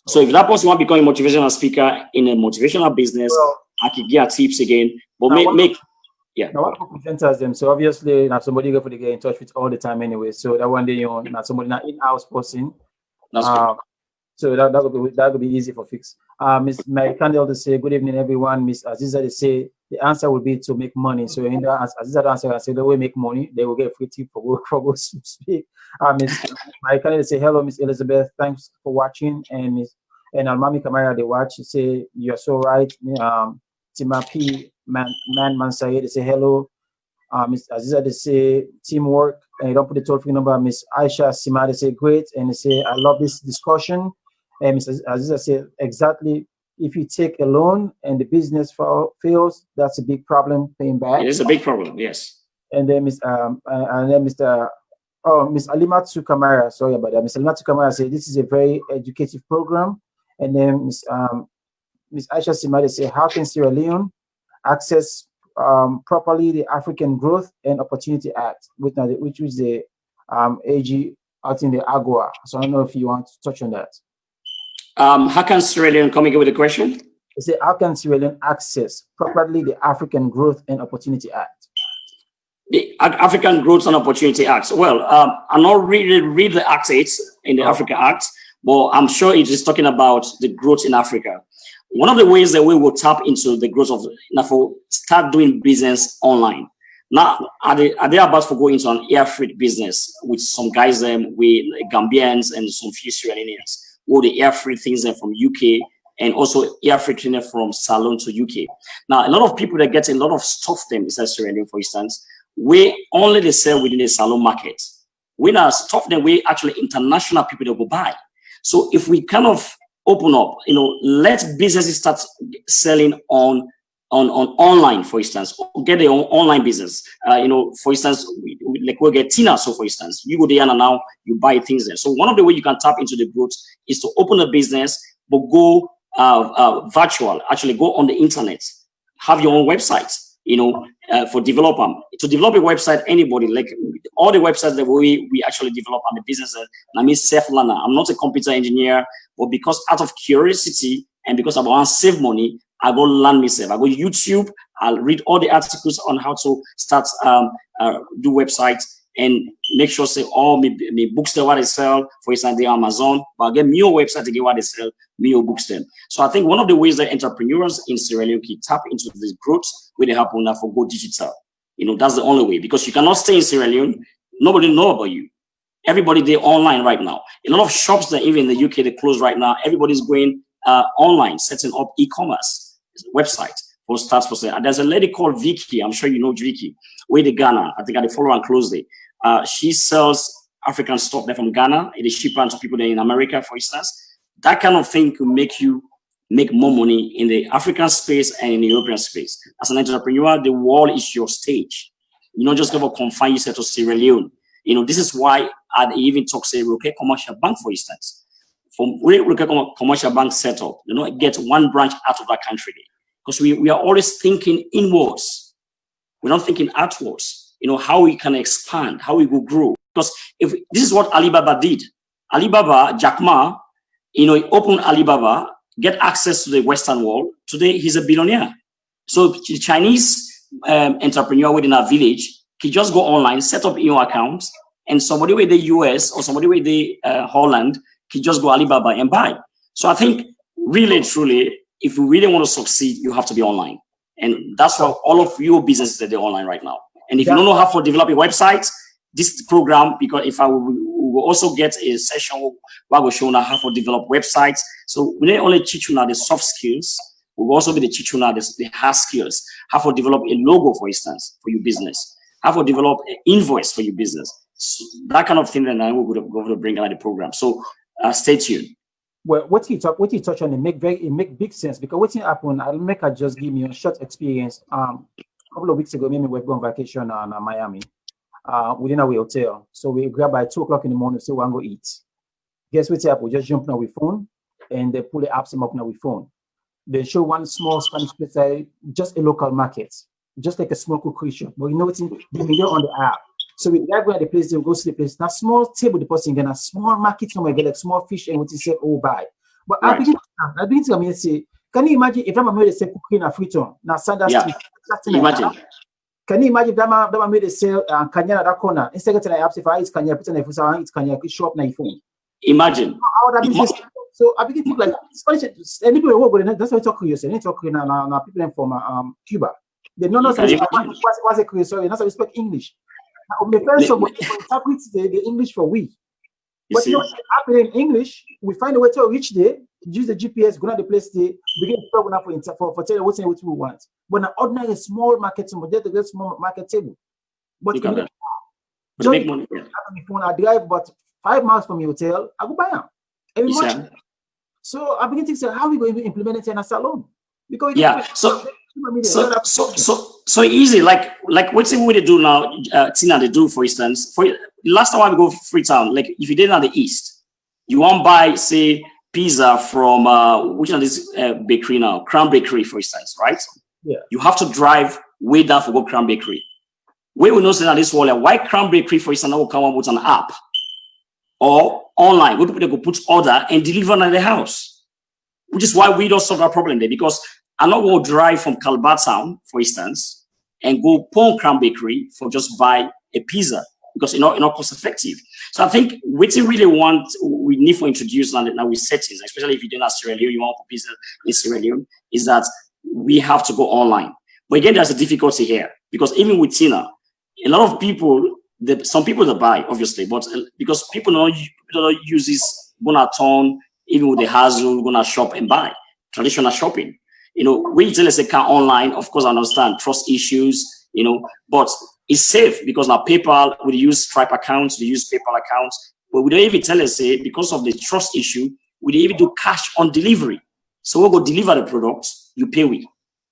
So if that person want to become a motivational speaker in a motivational business, I could get tips again. But yeah. Now, what presenters them? So obviously, now somebody go for the get in touch with all the time anyway. So that one day you not somebody not in-house person. That's good. So that would be easy for fix. Miss Mary Candle to say good evening, everyone. Miss Aziza to say the answer would be to make money. So in the Aziza answer, I say the way make money, they will get a free tip for go speak. Miss Mary Candle to say hello, Miss Elizabeth. Thanks for watching. And Miss Mami Kamara they watch. She say you're so right. Timapi Mansaye they say hello. Miss Aziza they say teamwork, and you don't put the toll free number. Miss Aisha Sima they say great, and they say I love this discussion. And Miss Aziza say exactly. If you take a loan and the business fails, that's a big problem paying back. It is a big problem, yes. And then Miss Mr. Miss Alimatu Kamara, sorry about that. Miss Alimatu Kamara say this is a very educative program. And then Miss Aisha Sima they say how can Sierra Leone access properly the African Growth and Opportunity Act, which is the AG out in the AGOA. So I don't know if you want to touch on that. How can Sierra Leone come again with a question? They say how can Sierra Leone access properly the African Growth and Opportunity Act? The African Growth and Opportunity Act. Well, I'm not really read the Act 8 in the Africa Act, but I'm sure it is talking about the growth in Africa. One of the ways that we will tap into the growth of NAFO, start doing business online. Now, are they about to go into an air freight business with some guys with Gambians and some few Sierra Leoneans, or the air freight things from UK and also air freight from SALONE to UK. Now, a lot of people that get a lot of stuff them inside Sierra Leone, for instance, we only they sell within the SALONE market. We now stuff them, we actually international people that will buy. So if we kind of open up, let businesses start selling on online, for instance, or get their own online business. For instance, we'll get Tina. So for instance, you go there and now you buy things there. So one of the way you can tap into the growth is to open a business, but go virtual, actually go on the internet, have your own website, for developer. To develop a website, anybody, like all the websites that we actually develop on the business, I mean, self-learner. I'm not a computer engineer, but because out of curiosity and because I want to save money, I go learn myself. I go YouTube, I'll read all the articles on how to start do websites and make sure say all me books that what they sell, for instance, the Amazon, but I get me a website to get what they sell, me or books them. So I think one of the ways that entrepreneurs in Sierra Leone can tap into this growth where they happen now for go digital. That's the only way, because you cannot stay in Sierra Leone. Nobody know about you. Everybody they're online right now. A lot of shops that even in the UK they close right now. Everybody's going online, setting up e-commerce website for starts for sale. There's a lady called Vicky. I'm sure you know Vicky. Way the Ghana. I think I follow her closely. She sells African stuff there from Ghana. It is cheaper to people there in America, for instance. That kind of thing could make you make more money in the African space and in the European space. As an entrepreneur, the world is your stage. You don't just never confine yourself to Sierra Leone. This is why I even talk say Roque Commercial Bank, for instance. From Roque Commercial Bank setup, get one branch out of that country. Because we are always thinking inwards. We're not thinking outwards. How we can expand, how we will grow. Because if this is what Alibaba did. Alibaba, Jack Ma, he opened Alibaba, get access to the Western world. Today, he's a billionaire. So the Chinese entrepreneur within our village can just go online, set up your account, and somebody with the US or somebody with the Holland can just go Alibaba and buy. So I think really, truly, if you really want to succeed, you have to be online. And that's why all of your businesses are online right now. And if you don't know how to develop a website, this program, because if we will also get a session where we'll show now how to develop websites. So we not only teach you now the soft skills, we will also be the teach you now the hard skills, how to develop a logo, for instance, for your business, how to develop an invoice for your business. So that kind of thing that I will go to bring out the program. So stay tuned. Well, what you touch on, it make big sense, because what happened, I'll make a just give me a short experience. A couple of weeks ago, me and we were on vacation in Miami. Within our hotel. So we grab by 2 o'clock in the morning, say we want to go eat. Guess what happened? We just jump on our phone and they pull the apps up on our phone. They show one small Spanish place, just a local market, just like a small cookery shop. But you know what's in the video on the app. So we grab at the place, they go to the place. Now small table the person get a small market somewhere, get like small fish and what you say, oh buy. But I begin to come and say, can you imagine if I'm a made say cooking in a Freetown? Now Sanders Street. Imagine. Can you imagine that I made a sale Kenya at that corner? Instead of telling if I eat Kenya, put on a phone, it's Kenya, show up on your phone. Imagine. How that business. So I begin to think like Spanish. And people work with it. That's why I talk to you. They talk to now people from Cuba. They don't know what's a Creole. Sorry, that's why we speak English. The first one we interpret the English for we. But you know what's happening in English? We find a way to reach there. Use the GPS, go to the place, they begin to talk now for telling what we want. But an ordinary small market, a small market table. But you can make money. I drive but 5 miles from your hotel, I go buy them every month. So I begin to say, how are we going to implement it in a salon? Because so easy. Like what's we do now? Tina, they do, for instance. For last time I go Freetown, like if you did on the east, you want buy say pizza from which one is this bakery now? Crown Bakery, for instance, right? Yeah. You have to drive way down for go Crown Bakery. We will know that this wall, why Crown Bakery, for instance, will come up with an app or online. Where people go put order and deliver at the house, which is why we don't solve that problem there. Because I'm not going to drive from Calabar Town, for instance, and go Pond Crown Bakery for just buy a pizza, because it's not cost effective. So I think what we need to introduce now with settings, especially if you're doing Sierra Leone, you want to business in Sierra Leone, is that we have to go online. But again, there's a difficulty here, because even with Tina, a lot of people, some people that buy, obviously, but because people don't use this Bonaton, even with the Hazel, gonna shop and buy traditional shopping. You know, we tell us they can online, of course, I understand trust issues, you know, but it's safe because now PayPal, we use Stripe accounts, we use PayPal accounts, but we don't even tell us, say, because of the trust issue, we don't even do cash on delivery. So we'll go deliver the product, you pay we,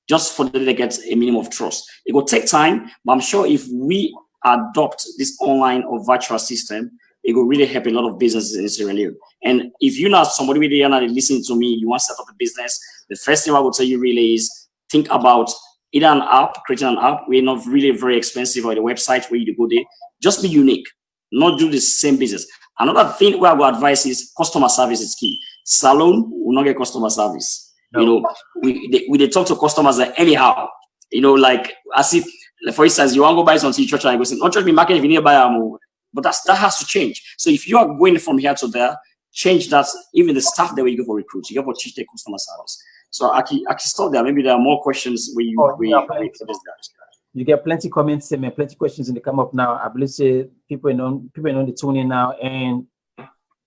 just for them to get a minimum of trust. It will take time, but I'm sure if we adopt this online or virtual system, it will really help a lot of businesses in Sierra Leone. And if you're not somebody really are not listening to me, you want to set up a business, the first thing I would tell you really is think about either an app, creating an app. We're not really very expensive, or the website where you go there. Just be unique, not do the same business. Another thing where I would advise is customer service is key. Salon will not get customer service. No. You know, we talk to customers anyhow. You know, like as if, for instance, you want to go buy something church and you go say, not just be market if you need to buy a move. But that has to change. So if you are going from here to there, change that. Even the staff there where you go for recruits, you go for teach the customer service. So I can stop there. Maybe there are more questions where you get plenty comments and plenty questions in the come up now. I believe people know the tuning now, and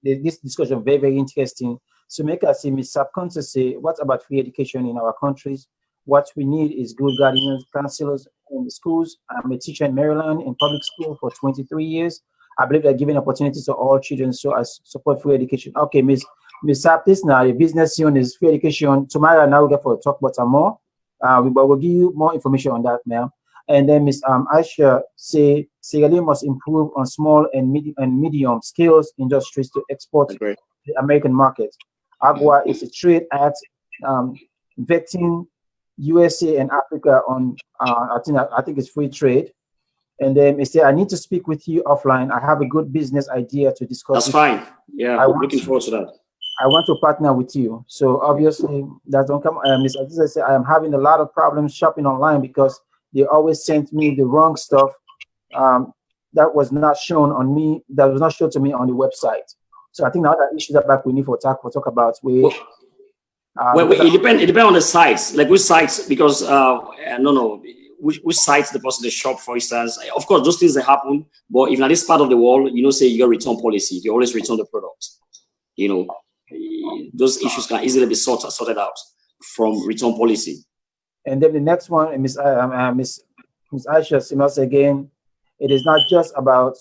this discussion very, very interesting. So make us see Ms. Subconscious say, what about free education in our countries? What we need is good guardians, counselors in the schools. I'm a teacher in Maryland in public school for 23 years. I believe they're giving opportunities to all children, so I support free education. Okay, Ms. Sapp, this now the business unit is free education. Tomorrow now we'll get for talk about some more. We'll give you more information on that, ma'am. And then Ms. Aisha say Sierra Leone must improve on small and medium scales industries to export to the American market. AGWA is a trade act vetting USA and Africa on I think it's free trade. And then they say, I need to speak with you offline. I have a good business idea to discuss. That's fine. Yeah, I'm looking forward to that. I want to partner with you. So obviously that don't come. Ms. Aziza said, I am having a lot of problems shopping online because they always sent me the wrong stuff that was not shown on me, that was not shown to me on the website. So I think the other issue that we need to talk about it depends on the sites, like which sites, because which sites the person they shop, for instance. Of course, those things that happen, but if in this part of the world, say you got return policy, you always return the product. Those issues can easily be sorted out from return policy. And then the next one, Miss Aisha, again, it is not just about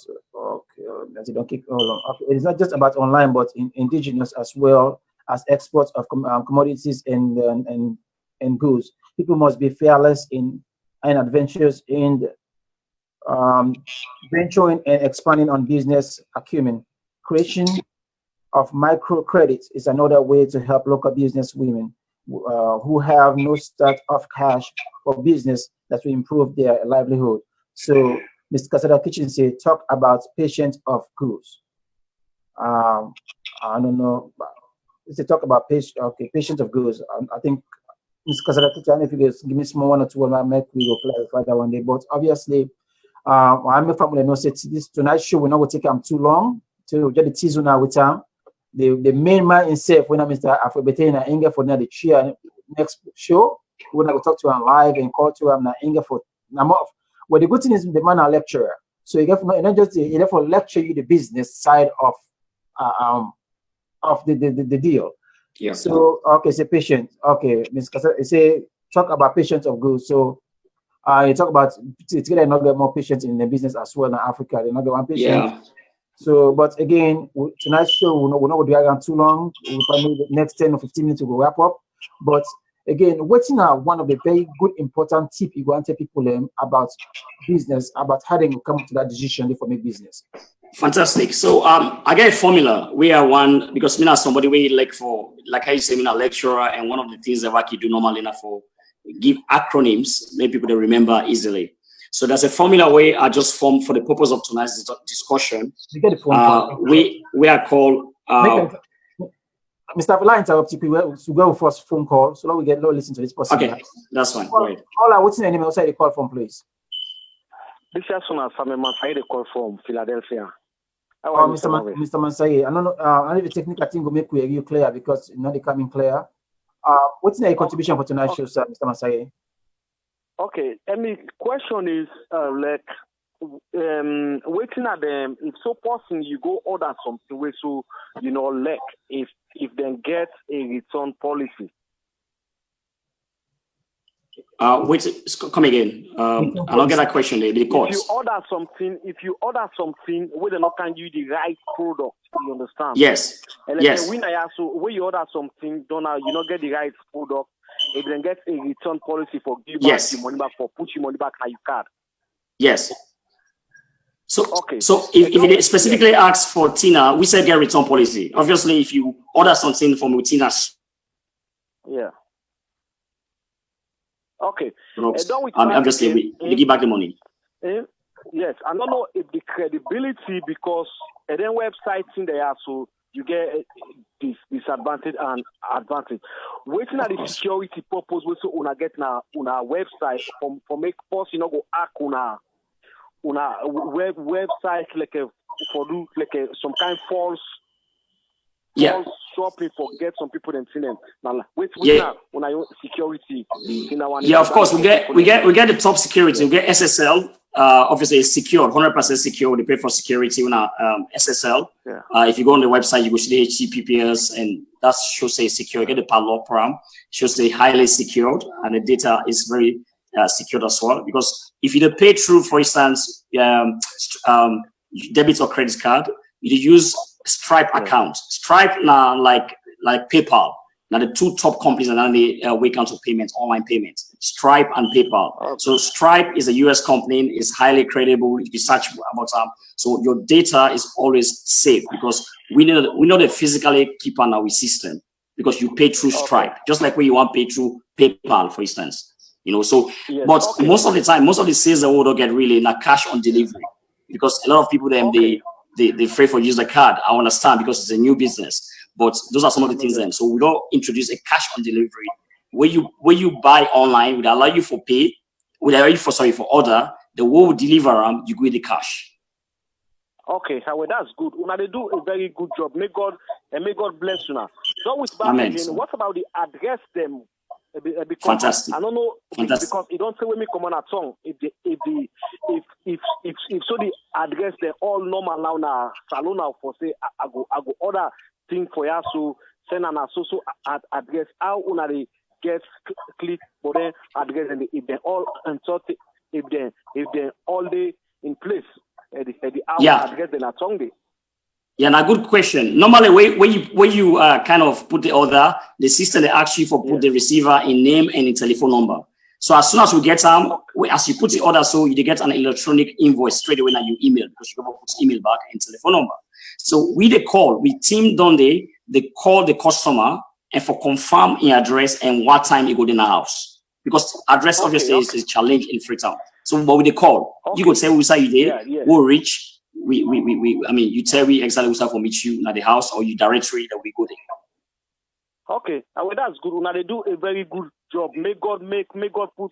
it is not just about online, but in indigenous as well as exports of commodities and goods. People must be fearless and adventurous in venturing and expanding on business acumen. Creation of microcredits is another way to help local business women who have no start of cash for business that will improve their livelihood. So, Mr. Casada Kitchen said, talk about patient of goods. I don't know. It's a talk about patient of goods. I think Mr. Casada Kitchen, if you guys give me small one or two, we will clarify that one day. But obviously, I'm a family. No, this tonight's show will not take too long to get the teaser now with time. The main man himself, when I'm Mr. Afrobetena Inga for the chair next show, when I will talk to him live and call to him Inga for Namof. Well, the good thing is the man a lecturer, so you get not just he therefore lecture you the business side of the deal. Yeah. So okay, say patient. Okay, Ms. Kasa, say talk about patience of goods. So you talk about it's gonna not get more patience in the business as well in Africa. They're not get one patient. Yeah. So, but again, tonight's show we're not going to drag on too long. We'll probably the next 10 or 15 minutes to go wrap up. But again, what's one of the very good important tip you want to tell people about business, about how they come to that decision for make business? Fantastic. So I get a formula. We are one because me as somebody we like how you say me a lecturer, and one of the things that I do normally for give acronyms, make people to remember easily. So there's a formula way I just formed for the purpose of tonight's discussion. You get the phone call. We are called. Mr. Avila interrupt you. To go first phone call, so that we get listen to this person. Okay, that's fine. Well, what's the name outside the call from, please? This is Simon Mansai, the call from Philadelphia. Mr. Mansai, I don't know. I know the technical thing will make you clear because they coming clear. What's the contribution for tonight's show, sir, Mr. Mansai? Okay, question is waiting at them. If so possible, you go order something where so if then get a return policy. Wait, come again. I don't get that question. The courts. If you order something where they not can use the right product, you understand? Yes. And yes. When you order something, you not get the right product. If then get a return policy for give back your money back, for put your money back on your card. Yes. So if it specifically asks for Tina, we said get return policy. Obviously, if you order something from Tina. Yeah. Okay. Obviously, we give back the money. Yes. I don't know if the credibility, because and then websites in there, so you get this disadvantage and advantage. Waiting at the security purpose, we so una get na una website for make post go hack una website some kind false shopping for get some people and see them. Now una security. Yeah, of course we get the top security. We get SSL. Obviously it's secured, 100% secure. They pay for security on SSL. Yeah. If you go on the website, you go see the HTTPS, and that should say secure. Get the padlock param, should say highly secured, and the data is very secured as well. Because if you pay through, for instance, debit or credit card, you use Stripe account. Stripe now like PayPal. Now the two top companies are now the way counter payments, online payments, Stripe and PayPal. Okay. So Stripe is a US company, is highly credible. If you search about so your data is always safe because we know they physically keep on our system because you pay through Stripe, just like when you want to pay through PayPal, for instance. So yes, but most of the time, most of the sales that we don't get really not cash on delivery because a lot of people they afraid for use the card. I understand because it's a new business. But those are some of the things then. So we don't introduce a cash on delivery. Where you buy online, would allow you for order, the way we deliver them, you go with the cash. Okay, well, that's good. Una they do a very good job. May God bless you now. So with that Amen. again, what about the address them? Because Fantastic. I don't know Fantastic. because it don't say when me come on a song. If so the address they all normal now salon now for say I go order thing for you so send an so address how una they get click for the address and if they all and sort if they all day in place the address then a song day. Yeah, now good question. Normally, when you kind of put the order, the system they ask you for put the receiver in name and in telephone number. So as soon as we get as you put the order, so you get an electronic invoice straight away that you email because you can put email back and telephone number. So we team done they call the customer and for confirm in address and what time you go in the house because address obviously is a challenge in Freetown. So but with the call, you could say we say you there, we'll reach. I mean, you tell me exactly what's up for meet you at the house or you directory that we go there. Okay, well, that's good. Now they do a very good job. May God put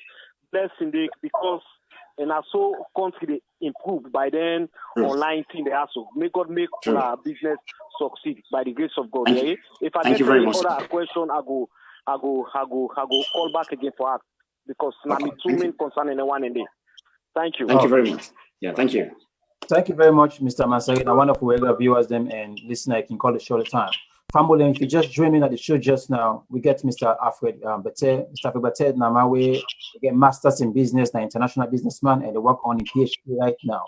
blessing there because and also country improve by then online thing they also. May God make our business succeed by the grace of God. Thank If I Thank get any other question, I go call back again for that because now me two main concern in one and day. Thank you. Thank you very much. Yeah, thank you. Thank you very much, Mr. Masari. A wonderful regular viewers them and listener. I can call the show all the time. Family, if you just joined in at the show just now, we get Mr. Alfred Bete. Mr. Alfred Bete, Namawe, get masters in business, an international businessman, and they work on a PhD right now.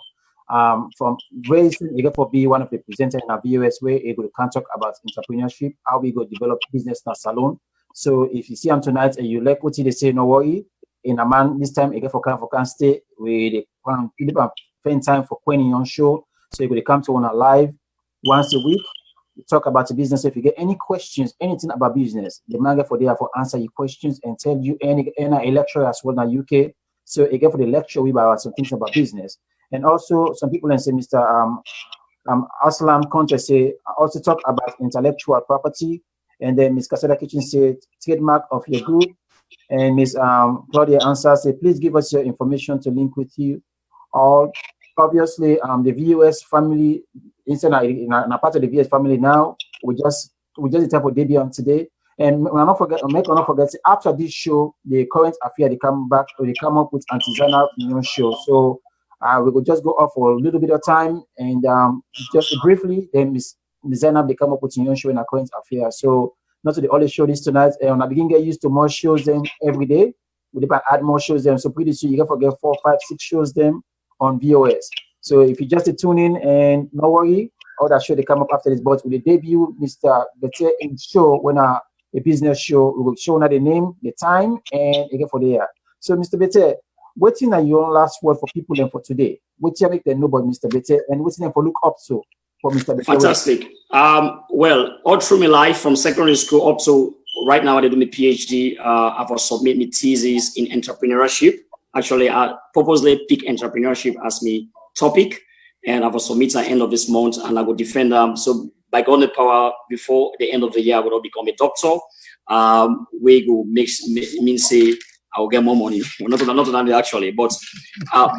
From raising, you get for be one of the presenters in our VOS way, able to talk about entrepreneurship, how we go develop business in our salon. So if you see him tonight and you like what they say, no worry. In a man, this time, again for can stay with the spend time for Queenie on show. So you could come to on a live once a week. We talk about the business. If you get any questions, anything about business, the man for there for answer your questions and tell you any lecture as well in the UK. So again for the lecture, we about some things about business. And also some people say Mr. Aslam Conte say also talk about intellectual property. And then Ms. Casada Kitchen said trademark of your good. And Ms. Claudia answer say please give us your information to link with you. All obviously the VOS family instead in a part of the VOS family now we just the type of debut on today and not forget after this show the current affair they come back or they come up with artisanal new show so we will just go off for a little bit of time and just briefly then Miss Zainab they come up with a new show in a current affair so not to the only show this tonight and I begin get used to more shows then every day we add more shows them so pretty soon you can forget 4, 5, 6 shows them on VOS. So if you just tune in and no worry, all that show they come up after this. But with the debut, Mr. Bete in show when a business show, we will show now the name, the time, and again for the year. So Mr. Bete, what's in your last word for people and for today? What's your make them know about Mr. Bete and what's in for look up to for Mr. Bete? Fantastic. Well, all through my life from secondary school up to right now I do my PhD. I've submitted my thesis in entrepreneurship. Actually, I purposely pick entrepreneurship as my topic, and I will submit at the end of this month, and I will defend them. So, by God's power, before the end of the year, I will become a doctor. We go mean say I will get more money. Not that actually, but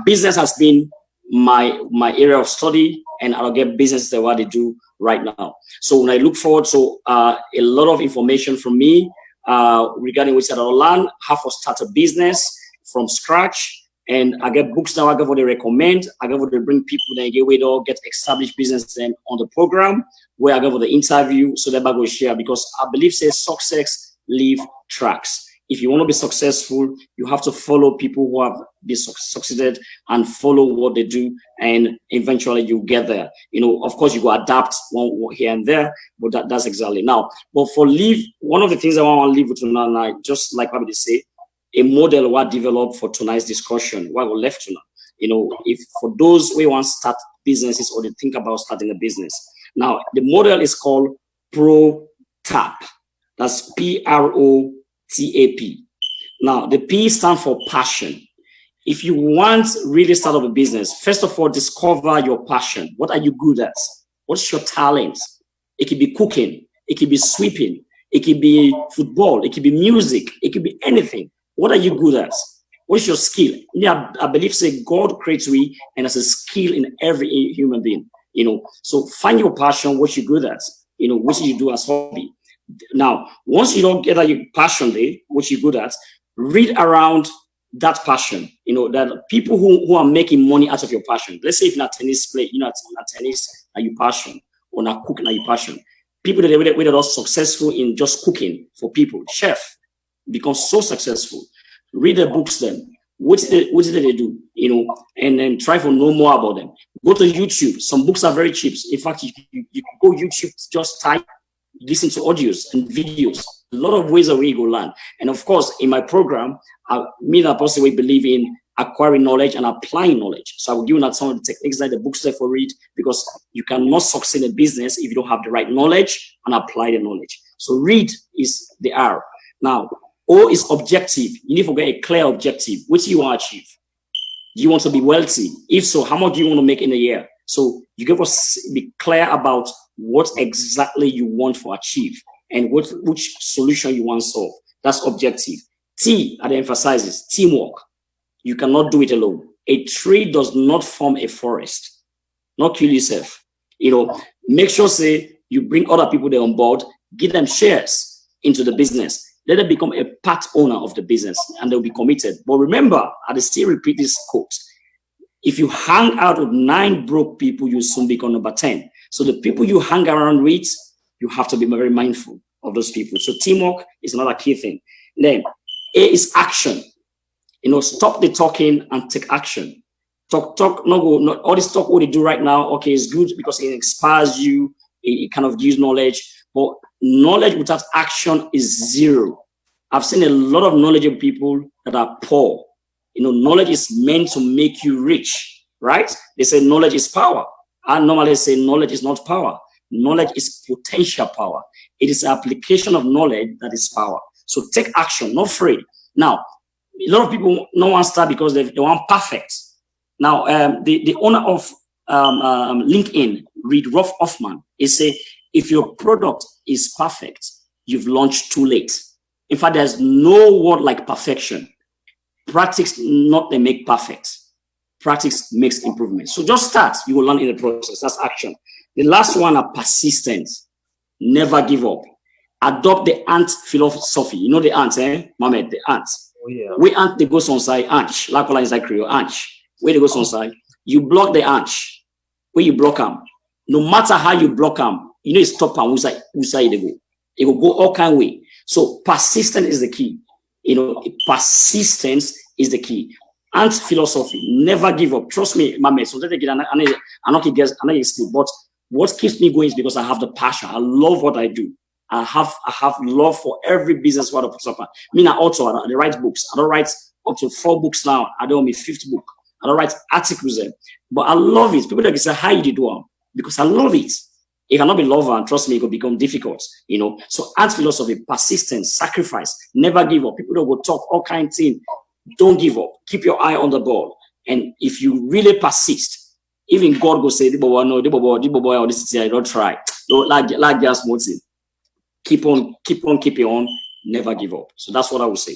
business has been my area of study, and I'll get business that what they do right now. So when I look forward to a lot of information from me regarding which I will learn how to start a business from scratch, and I get books now. I get what they recommend. I get what they bring people that get with or get established business then on the program where I get for the interview so that I go share because I believe says success leave tracks. If you want to be successful, you have to follow people who have been succeeded and follow what they do, and eventually you get there. You know, of course, you go adapt one here and there, but that's exactly now. But for leave, one of the things I want to leave with tonight, just like what they say. A model what developed for tonight's discussion, what we left tonight. You know, if for those who want to start businesses or they think about starting a business. Now, the model is called PROTAP. That's PROTAP. Now, the P stands for passion. If you want really start up a business, first of all, discover your passion. What are you good at? What's your talent? It could be cooking. It could be sweeping. It could be football. It could be music. It could be anything. What are you good at? What's your skill? Yeah, I believe say God creates we and has a skill in every human being. You know, so find your passion, what you're good at, you know, what you do as hobby. Now, once you don't get that your passion there, what you're good at, read around that passion. You know, that people who are making money out of your passion. Let's say if you're a tennis player, you know, a tennis are your passion, or not cooking are your passion. People that are successful in just cooking for people, chef, become so successful. Read the books then. What did they do? You know, and then try to know more about them. Go to YouTube. Some books are very cheap. In fact, you go YouTube, just type, listen to audios and videos. A lot of ways that we go learn. And of course, in my program, me and Apostle, we believe in acquiring knowledge and applying knowledge. So I will give you some of the techniques that the books there for read, because you cannot succeed in business if you don't have the right knowledge and apply the knowledge. So read is the R. Now, O is objective. You need to get a clear objective. What do you want to achieve? Do you want to be wealthy? If so, how much do you want to make in a year? So you got to be clear about what exactly you want to achieve and which solution you want to solve. That's objective. T, that emphasizes teamwork. You cannot do it alone. A tree does not form a forest. Not kill yourself. You know, make sure, say, you bring other people there on board, give them shares into the business. Let them become a part owner of the business and they'll be committed. But remember, I still repeat this quote. If you hang out with 9 broke people, you'll soon become number 10. So the people you hang around with, you have to be very mindful of those people. So teamwork is another key thing. Then A is action. You know, stop the talking and take action. Talk, not all this talk what they do right now, okay, is good because it inspires you, it kind of gives knowledge, but knowledge without action is zero. I've seen a lot of knowledgeable people that are poor. You know, knowledge is meant to make you rich, right? They say knowledge is power. I normally say knowledge is not power. Knowledge is potential power. It is application of knowledge that is power. So take action, not afraid. Now, a lot of people no one start because they want perfect. Now, the owner of LinkedIn, Reid Hoffman, is say, if your product is perfect, you've launched too late. In fact, there's no word like perfection. Practice not they make perfect. Practice makes improvement. So just start. You will learn in the process. That's action. The last one are persistence. Never give up. Adopt the ant philosophy. You know the ants, Mohammed, the ants. Oh, yeah. We ant they go on side, ant. Like inside Creole, ant. Where they go on side, you block the ant. Where you block them. No matter how you block them, you know it's stop and whose side they go. It will go all kind of way. So persistence is the key. You know, persistence is the key. Ant philosophy, never give up. Trust me, my man. So let me get I not sleep. But what keeps me going is because I have the passion. I love what I do. I have love for every business what I put up. Me now also I write books. I don't write up to 4 books now. I don't my 5th book. I don't write articles there. But I love it. People that say how you did one because I love it. It cannot be love and trust me, it will become difficult, you know. So ant philosophy, persistence, sacrifice, never give up. People that will talk all kinds of things. Don't give up. Keep your eye on the ball. And if you really persist, even God will say, no, this don't try. Don't like just motive. Keep on, never give up. So that's what I would say.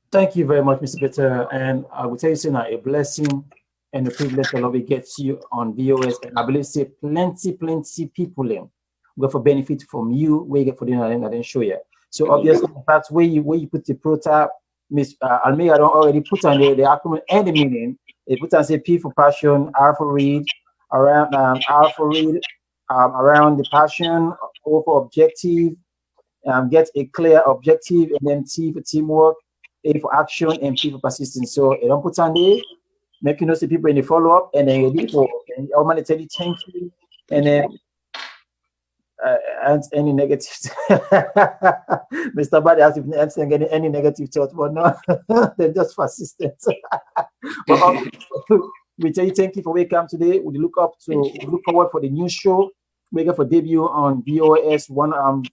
Thank you very much, Mr. Peter. And I will tell you, now a blessing and a privilege to love gets you on VOS. And I believe say plenty people go for benefit from you, where you get for dinner and I didn't show you. So obviously, in fact, where you put the prototype, Miss Almeida don't already put on the acronym and the meaning. They put on say P for passion, R for read, around around the passion, O for objective, get a clear objective, and then T for teamwork, A for action, and P for persistence. So you don't put on there, make you know see people in the follow-up, and then you for and I'm gonna tell you thank you, and then and any negative Mr. Buddy has to answer any negative thought, but no, they're just persistent. But we tell you thank you for waking up today. We look forward for the new show. We're going for debut on VOS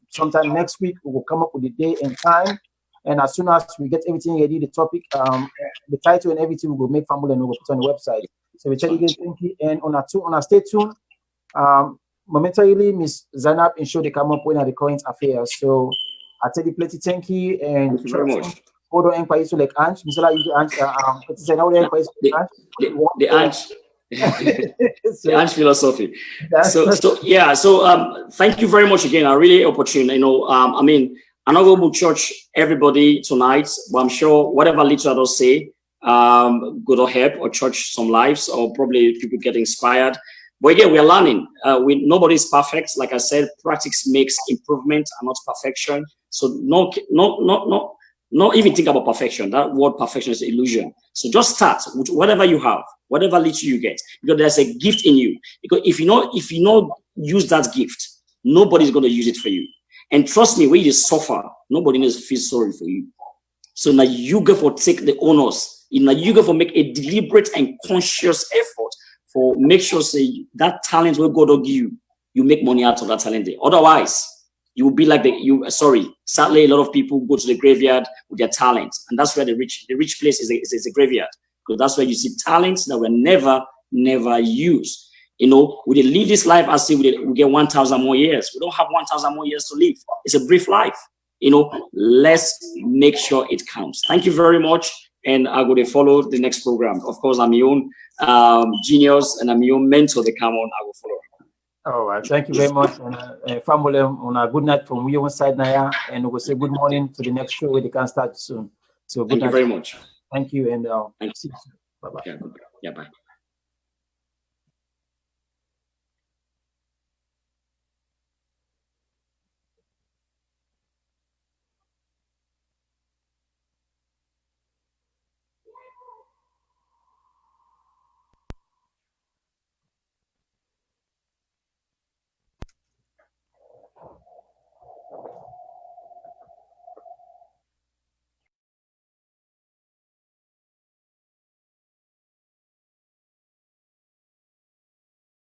sometime next week. We will come up with the day and time. And as soon as we get everything ready, the topic, the title and everything, we will make family and we will put on the website. So we tell you again thank you. And on a stay tuned. Momentarily, Miss Zainab ensure they come up with the current affairs. So I tell you plenty thank you and thank you very much. Hold on, empire so like Ange. Misala you Ange. The The Ant philosophy. So thank you very much again. I really opportune. I mean, I'm not going to church everybody tonight, but I'm sure whatever little I don't say, good or help or church some lives, or probably people get inspired. But again, we're learning. Nobody's perfect. Like I said, practice makes improvement and not perfection. So not even think about perfection. That word perfection is an illusion. So just start with whatever you have, whatever little you get, because there's a gift in you. Because if you not use that gift, nobody's going to use it for you. And trust me, when you suffer, nobody knows feel sorry for you. So now you go for take the onus. Now you go for make a deliberate and conscious effort for make sure say that talent will God will give you, you make money out of that talent there. Otherwise, you will be like sadly, a lot of people go to the graveyard with their talent. And that's where the rich place is a graveyard. Because that's where you see talents that were never used. We live this life as if we get 1,000 more years. We don't have 1,000 more years to live. It's a brief life. Let's make sure it counts. Thank you very much. And I'm going to follow the next program. Of course, I'm your own genius and I'm your own mentor. They come on, I will follow. All right. Thank you very much. And family, on a good night from your side, Naya. And we'll say good morning to the next show where they can start soon. So good night. Thank you very much. Thank you. And thank you. Bye-bye. Yeah, bye.